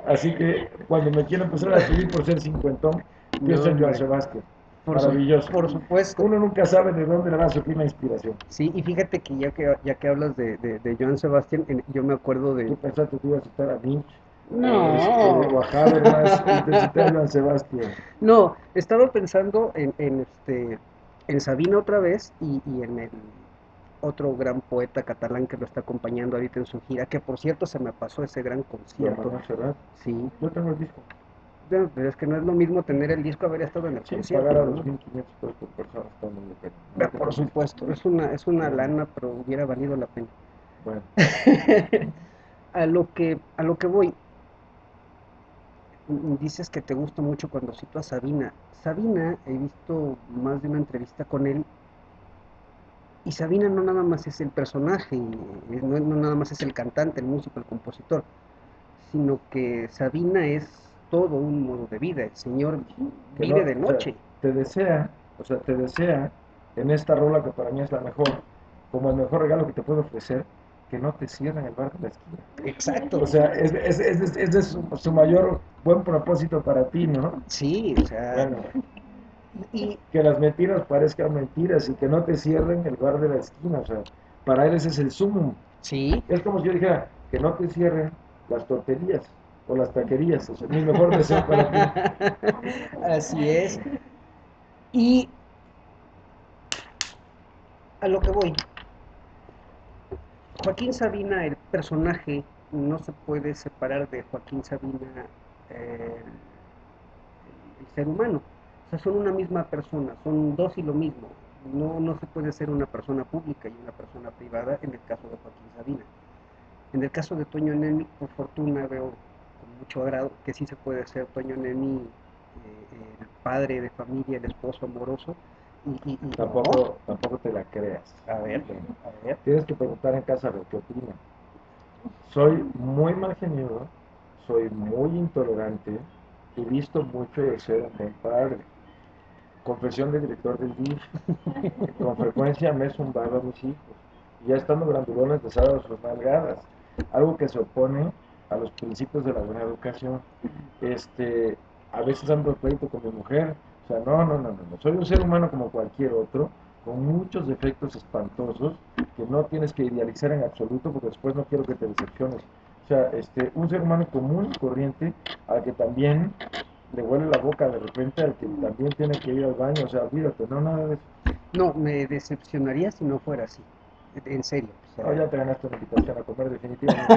así que cuando me quiero empezar a pedir por ser cincuentón, No, pienso en Joan hombre, Sebastián. por, su- Maravilloso. por supuesto. Uno nunca sabe de dónde le va a surgir la inspiración. Sí, y fíjate que ya que hablas de Joan Sebastián, yo me acuerdo de... Tú pensaste que ibas a citar a Nietzsche, o No, a Habermas, y te cité a Joan Sebastián. no, estaba pensando en Sabina otra vez y en el otro gran poeta catalán que lo está acompañando ahorita en su gira, que por cierto se me pasó ese gran Joan concierto. Manuel Serrat. Sí, Yo tengo el disco. pero es que no es lo mismo tener el disco haber estado en el Sí, pagar concierto, a ¿no? 2.500 pesos por persona está muy bien, pero no Ah, te por conozco. supuesto, es una Bueno, lana, pero hubiera valido la pena. bueno, A lo que voy, dices que te gusta mucho cuando cito a Sabina. Sabina, he visto más de una entrevista con él, y Sabina no nada más es el personaje, no nada más es el cantante, el músico, el compositor, sino que Sabina es todo un modo de vida. El señor que vive no, de o sea, noche. te desea, te desea en esta rola que para mí es la mejor, como el mejor regalo que te puedo ofrecer, que no te cierren el bar de la esquina. Exacto. O sea, es de su mayor buen propósito para ti, ¿no? Sí, o sea, Bueno, y que las mentiras parezcan mentiras y que no te cierren el bar de la esquina, o sea, para él ese es el sumum. sí, Es como si yo dijera, que no te cierren las torterías o las taquerías, o sea, mi mejor deseo para ti. así es. Y a lo que voy, Joaquín Sabina, el personaje, no se puede separar de Joaquín Sabina, el ser humano. O sea, son una misma persona, son dos y lo mismo. No se puede ser una persona pública y una persona privada en el caso de Joaquín Sabina. En el caso de Toño Nemi, por fortuna veo con mucho agrado que sí se puede ser Toño Nemi, el padre de familia, el esposo amoroso, y no, Tampoco te la creas. a ver, Bueno, a ver, tienes que preguntar en casa lo que opinan. Soy muy mal geniado, soy muy intolerante, he visto mucho de ser un buen padre. Confesión del director del DIF, con frecuencia me he zumbado a mis hijos, y ya estando grandulones besados sus nalgadas, algo que se opone a los principios de la buena educación. Este, a veces ando pleito con mi mujer, o sea, no, soy un ser humano como cualquier otro, con muchos defectos espantosos que no tienes que idealizar en absoluto porque después no quiero que te decepciones. O sea, un ser humano común y corriente al que también le huele la boca de repente, al que también tiene que ir al baño, o sea, olvídate, no, nada de eso. no, me decepcionaría si no fuera así, en serio, o No, sea, ya te ganaste una invitación a comer definitivamente.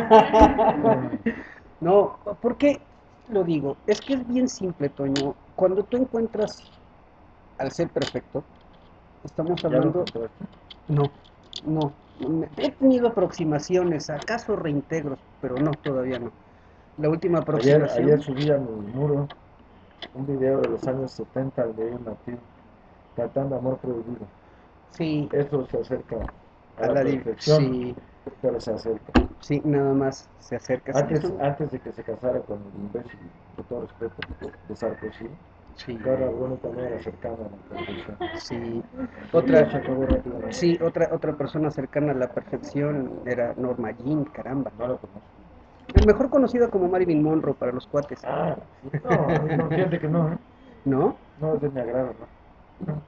Bueno, no, ¿por qué lo digo? Es que es bien simple, Toño, cuando tú encuentras al ser perfecto, estamos ¿ya lo hablando, encontraste? no, no, he tenido aproximaciones, acaso reintegros, pero no, todavía no. La última Ayer aproximación, subí a mi muro un video de los años 70 de Dave Martín cantando Amor Prohibido. sí, Eso se acerca a a la la perfección, sí, pero se acerca. sí, nada más se acerca, sí, Antes de que se casara con el imbécil, con todo respeto, de Sarkozy, sí, Carla Bruni también era cercana a la perfección. sí. Pero todo Otra, se acabó rápidamente. sí, otra persona cercana a la perfección era Norma Jean, caramba. No la conozco. Mejor conocida como Marilyn Monroe para los cuates, Ah, sí, no, a mí no, fíjate que no, ¿eh? ¿no? No es de mi agrado, ¿no? No,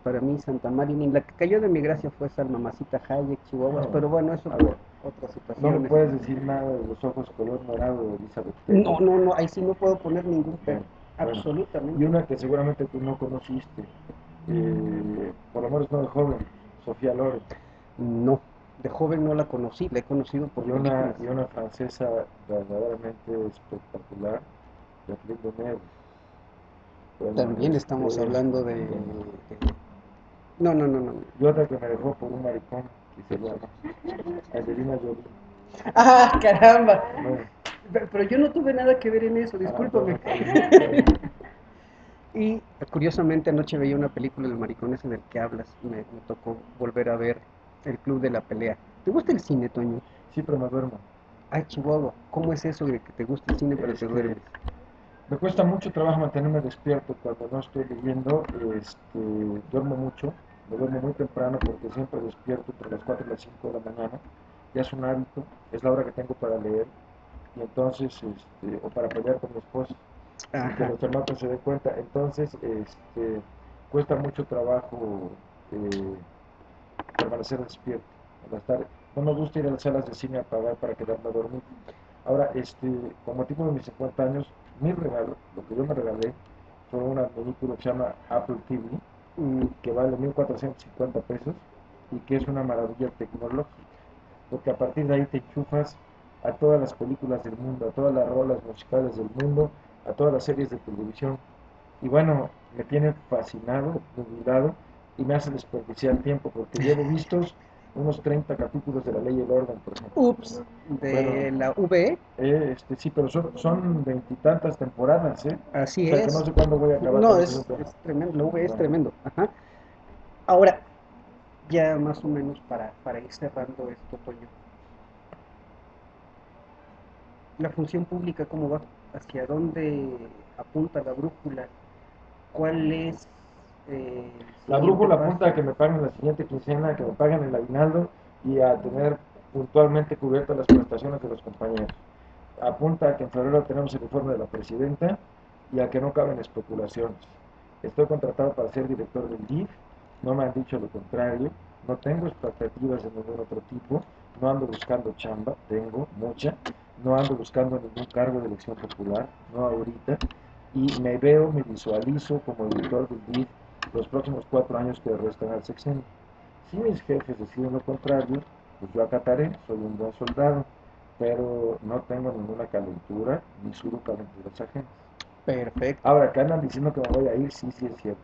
Para mí Santa Marilyn, la que cayó de mi gracia fue Salma Mamacita Hayek, Chihuahuas, no. pero bueno, eso A ver, otras No me situaciones. puedes decir nada de los ojos color morado de Elizabeth No, Taylor. no, no, ahí sí no puedo poner ningún pero, Bueno, bueno. Y absolutamente. una que seguramente tú no conociste, por lo menos no de joven, Sofía Loren. No, de joven no la conocí, la he conocido por películas. Y una francesa verdaderamente espectacular, Jacqueline Deneuve. Bueno, También estamos hablando bueno. No, no, no, no. Y otra que me dejó por un maricón, que se llama Angelina Jolie. ¡Ah, caramba! Bueno, Pero yo no tuve nada que ver en eso, bueno, discúlpame. está bien, está bien. Y curiosamente anoche veía una película del maricón ese del que hablas. Me tocó volver a ver El Club de la Pelea. ¿Te gusta el cine, Toño? Sí, pero me duermo. Ay, Chihuahua, ¿cómo es eso de que te gusta el cine pero te Este, duermes? Me cuesta mucho trabajo mantenerme despierto cuando no estoy leyendo, duermo mucho, me duermo muy temprano porque siempre despierto entre las 4 y las 5 de la mañana, ya es un hábito, es la hora que tengo para leer y entonces, o para pelear con mi esposa, sin que Ajá, los demás se den cuenta, entonces, cuesta mucho trabajo eh, permanecer despierto en las tardes. No me gusta ir a las salas de cine a pagar para quedarme a dormir. Ahora, con motivo de mis 50 años, mi regalo, lo que yo me regalé, fue una película que se llama Apple TV, mm, que vale 1,450 pesos y que es una maravilla tecnológica, porque a partir de ahí te enchufas a todas las películas del mundo, a todas las rolas musicales del mundo, a todas las series de televisión. Y bueno, me tiene fascinado, nubilado y me hace desperdiciar tiempo, porque llevo vistos unos 30 capítulos de La Ley y el Orden, por ejemplo. ups, Bueno, de la VE, sí, pero son veintitantas temporadas, ¿eh? O así sea que no es. sé cuándo voy a acabar No, con ese tema. es tremendo, la VE es Bueno, tremendo. Ajá. Ahora, ya más o menos para ir cerrando esto, Toño. La función pública, ¿cómo va? ¿Hacia dónde apunta la brújula? ¿Cuál es el la siguiente brújula paso? apunta a que me paguen la siguiente quincena, que me paguen el aguinaldo y a tener puntualmente cubiertas las prestaciones de los compañeros. Apunta a que en febrero tenemos el informe de la presidenta y a que no caben especulaciones. Estoy contratado para ser director del DIF, no me han dicho lo contrario, no tengo expectativas de ningún otro tipo, no ando buscando chamba, tengo mucha, no ando buscando ningún cargo de elección popular, no ahorita, y me veo, me visualizo como director del DIF los próximos 4 años que restan al sexenio. Si mis jefes deciden lo contrario, pues yo acataré, soy un buen soldado, pero no tengo ninguna calentura, ni sudo calenturas ajenas. Perfecto. Ahora, que andan diciendo que me voy a ir, sí, sí es cierto.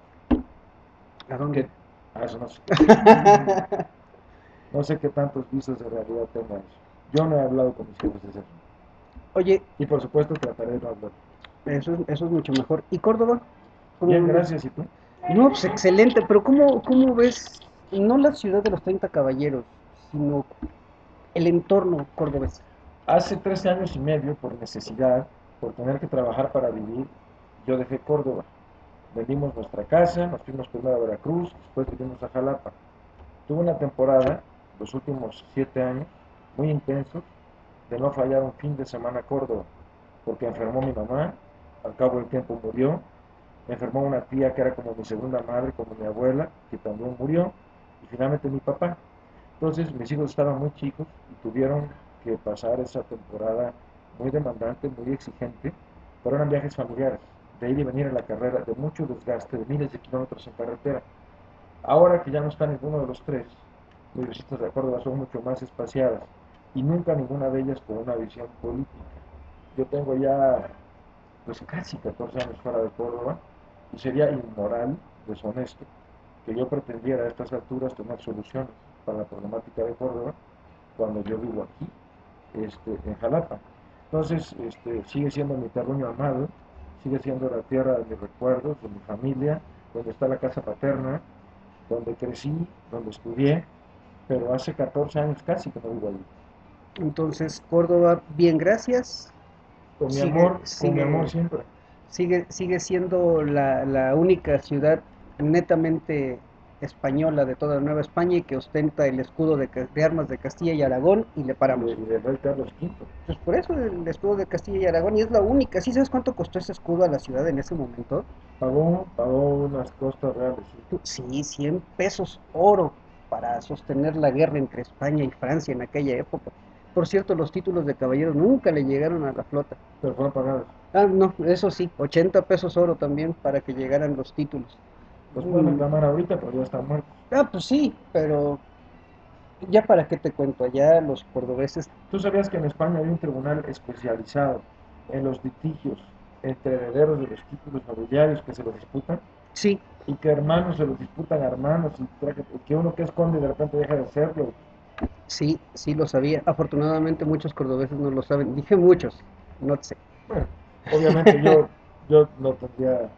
¿A dónde? Que, eso no sé. No sé qué tantos visos de realidad tenga eso. Yo no he hablado con mis jefes de eso. Oye, Y por supuesto trataré de no hablar. eso es mucho mejor. ¿Y Córdoba? Bien, ¿Cómo? gracias. ¿Y tú? No, pues excelente, pero ¿cómo ves, no la ciudad de los 30 caballeros, sino el entorno cordobés? Hace 13 años y medio, por necesidad, por tener que trabajar para vivir, yo dejé Córdoba. Vendimos nuestra casa, nos fuimos primero a Veracruz, después vinimos a Jalapa. Tuve una temporada, los últimos 7 años, muy intensos, de no fallar un fin de semana a Córdoba, porque enfermó mi mamá, al cabo del tiempo murió, me enfermó una tía que era como mi segunda madre, como mi abuela, que también murió, y finalmente mi papá. Entonces mis hijos estaban muy chicos y tuvieron que pasar esa temporada muy demandante, muy exigente, pero eran viajes familiares, de ir y venir a la carrera, de mucho desgaste, de miles de kilómetros en carretera. Ahora que ya no está ninguno de los tres, mis visitas de Córdoba son mucho más espaciadas y nunca ninguna de ellas con una visión política. Yo tengo ya pues casi 14 años fuera de Córdoba y sería inmoral, deshonesto, que yo pretendiera a estas alturas tener soluciones para la problemática de Córdoba cuando yo vivo aquí, en Jalapa. Entonces, sigue siendo mi terruño amado, sigue siendo la tierra de mis recuerdos, de mi familia, donde está la casa paterna, donde crecí, donde estudié, pero hace 14 años casi que no vivo allí. Entonces, Córdoba, bien, gracias. Sigue, Con mi amor sigue, siempre. sigue siendo la única ciudad netamente española de toda la Nueva España y que ostenta el escudo de armas de Castilla y Aragón y le paramos. Y del rey Carlos V. Pues por eso el escudo de Castilla y Aragón y es la única. ¿Sí sabes cuánto costó ese escudo a la ciudad en ese momento? Pagó unas costas reales, sí. Sí, 100 pesos oro para sostener la guerra entre España y Francia en aquella época. Por cierto, los títulos de caballeros nunca le llegaron a la flota. pero fueron pagados. Ah, no, eso sí, 80 pesos oro también para que llegaran los títulos. Los pueden Mm, reclamar ahorita, pero ya están muertos. pues sí, pero ya para qué te cuento, allá los cordobeses, ¿Tú sabías que en España hay un tribunal especializado en los litigios entre herederos de los títulos nobiliarios que se los disputan? sí, Y que hermanos se los disputan a hermanos y que uno que es conde de repente deja de serlo. sí, sí lo sabía. Afortunadamente muchos cordobeses no lo saben. Dije muchos, no sé. Bueno, obviamente yo no tendría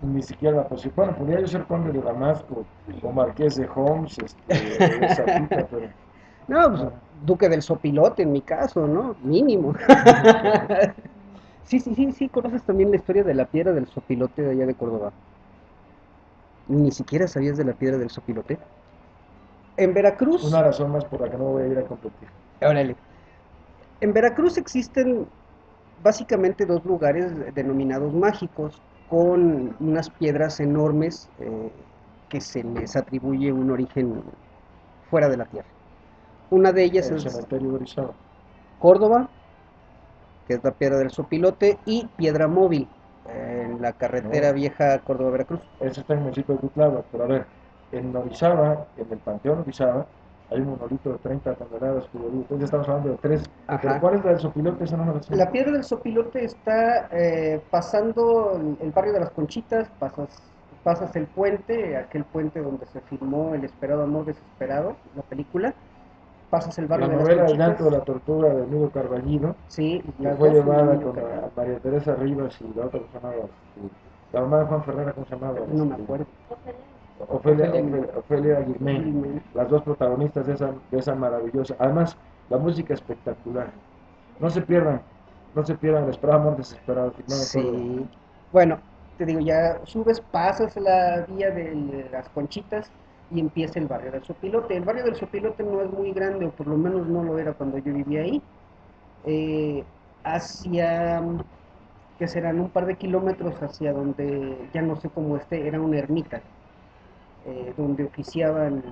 ni siquiera la posibilidad. Bueno, podría yo ser conde de Damasco o marqués de Homs, o de Zapica, pero No, pues, nada. duque del Sopilote en mi caso, ¿no? Mínimo. Sí, sí, sí, sí, conoces también la historia de la piedra del Sopilote de allá de Córdoba. Ni siquiera sabías de la piedra del Sopilote. En Una Veracruz, razón más por la que no voy a ir a competir. órale, en Veracruz existen básicamente dos lugares denominados mágicos, con unas piedras enormes que se les atribuye un origen fuera de la tierra. Una de ellas El es cementerio de Orizaba. Córdoba, que es la piedra del Sopilote, y Piedra Móvil, en la carretera No, vieja Córdoba-Veracruz. ese está en el municipio de Cutlava, pero a ver, en Orizaba, en el Panteón Orizaba, hay un monolito de 30 toneladas, que entonces estamos hablando de tres, pero Ajá. ¿cuál es la del Sopilote? Esa no me la sé. La piedra del Sopilote está pasando el barrio de las Conchitas, pasas el puente, aquel puente donde se filmó El esperado amor desesperado, la película, pasas el La barrio de las novela El Conchitas, llanto de la tortuga de Emilio Carballido, sí, que las fue dos son de llevada Emilio con Carballo, María Teresa Rivas y la otra que se llamaba, la mamá de Juan Ferrera, ¿cómo se llamaba? no me acuerdo, Ofelia Ofelia Guilmén, Guilmen. las dos protagonistas de esa maravillosa. Además, la música espectacular. No se pierdan, no se pierdan El esperado amor desesperado, filmado en Córdoba. Sí, bueno, te digo, ya subes, pasas la vía de las Conchitas y empieza el barrio del Sopilote. El barrio del Sopilote no es muy grande, o por lo menos no lo era cuando yo vivía ahí. eh, Hacia, que serán un par de kilómetros hacia donde, ya no sé cómo esté, era una ermita, donde oficiaban,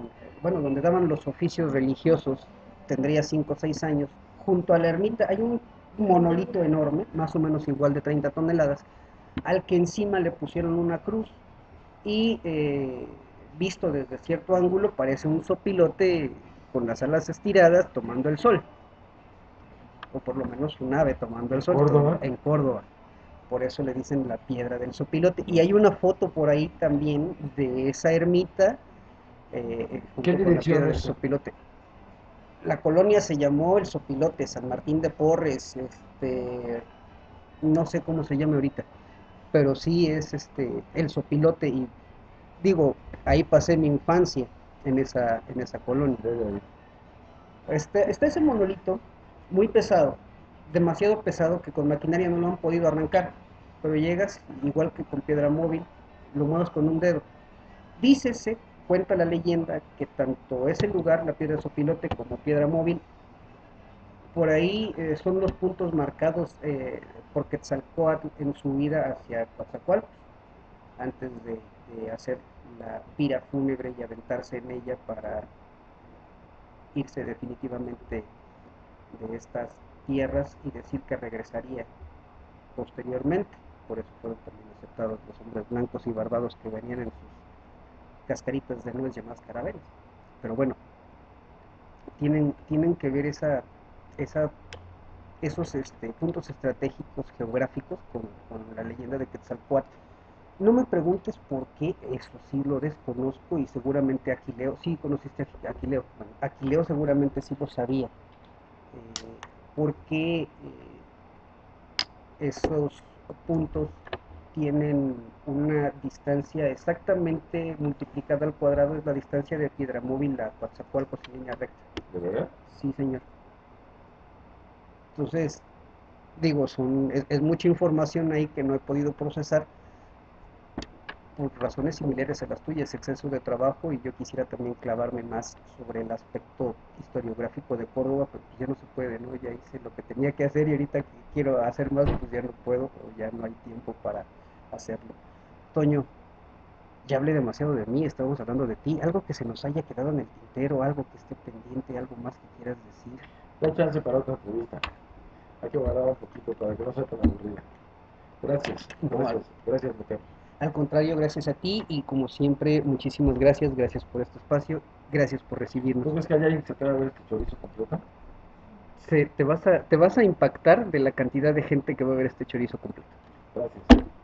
bueno, donde daban los oficios religiosos, tendría 5 o 6 años. Junto a la ermita hay un monolito enorme, más o menos igual de 30 toneladas, al que encima le pusieron una cruz y visto desde cierto ángulo parece un sopilote con las alas estiradas tomando el sol, o por lo menos un ave tomando el En sol Córdoba, en Córdoba. Por eso le dicen la piedra del sopilote. Y hay una foto por ahí también de esa ermita ¿qué junto con la dirección piedra del es? sopilote. La colonia se llamó El Sopilote, San Martín de Porres, no sé cómo se llama ahorita, pero sí es El Sopilote y digo, ahí pasé mi infancia en esa colonia. Debe haber. Está ese monolito muy pesado, demasiado pesado que con maquinaria no lo han podido arrancar, pero llegas, igual que con piedra móvil, lo mueves con un dedo. Dícese, cuenta la leyenda, que tanto ese lugar, la piedra de Sopilote, como piedra móvil, por ahí son los puntos marcados por Quetzalcóatl en su vida hacia Coatzacoalcos, antes de hacer la pira fúnebre y aventarse en ella para irse definitivamente de estas tierras y decir que regresaría posteriormente. Por eso fueron también aceptados los hombres blancos y barbados que venían en sus cascaritas de nuez llamadas carabelas. Pero bueno, tienen que ver esa esos puntos estratégicos geográficos con la leyenda de Quetzalcóatl. No me preguntes por qué, eso sí lo desconozco y seguramente Aquileo, sí conociste a Aquileo, bueno, Aquileo seguramente sí lo sabía, porque esos puntos tienen una distancia exactamente multiplicada al cuadrado, es la distancia de Piedramóvil a Coatzacoalcos en línea recta. ¿De verdad? Sí, señor. Entonces, digo, es mucha información ahí que no he podido procesar por razones similares a las tuyas, exceso de trabajo, y yo quisiera también clavarme más sobre el aspecto historiográfico de Córdoba, pero pues ya no se puede, ¿no? Ya hice lo que tenía que hacer y ahorita que quiero hacer más, pues ya no puedo o ya no hay tiempo para hacerlo. Toño, ya hablé demasiado de mí, estábamos hablando de ti, algo que se nos haya quedado en el tintero, algo que esté pendiente, algo más que quieras decir. Da chance para otra entrevista. Hay que guardar un poquito para que no sea tan aburrida. Gracias, No, gracias, gracias, Mateo. al contrario, gracias a ti y como siempre, muchísimas gracias, gracias por este espacio, gracias por recibirnos. ¿Tú crees que hay alguien que se atreva a ver este chorizo completo? Te vas a impactar de la cantidad de gente que va a ver este chorizo completo. Gracias.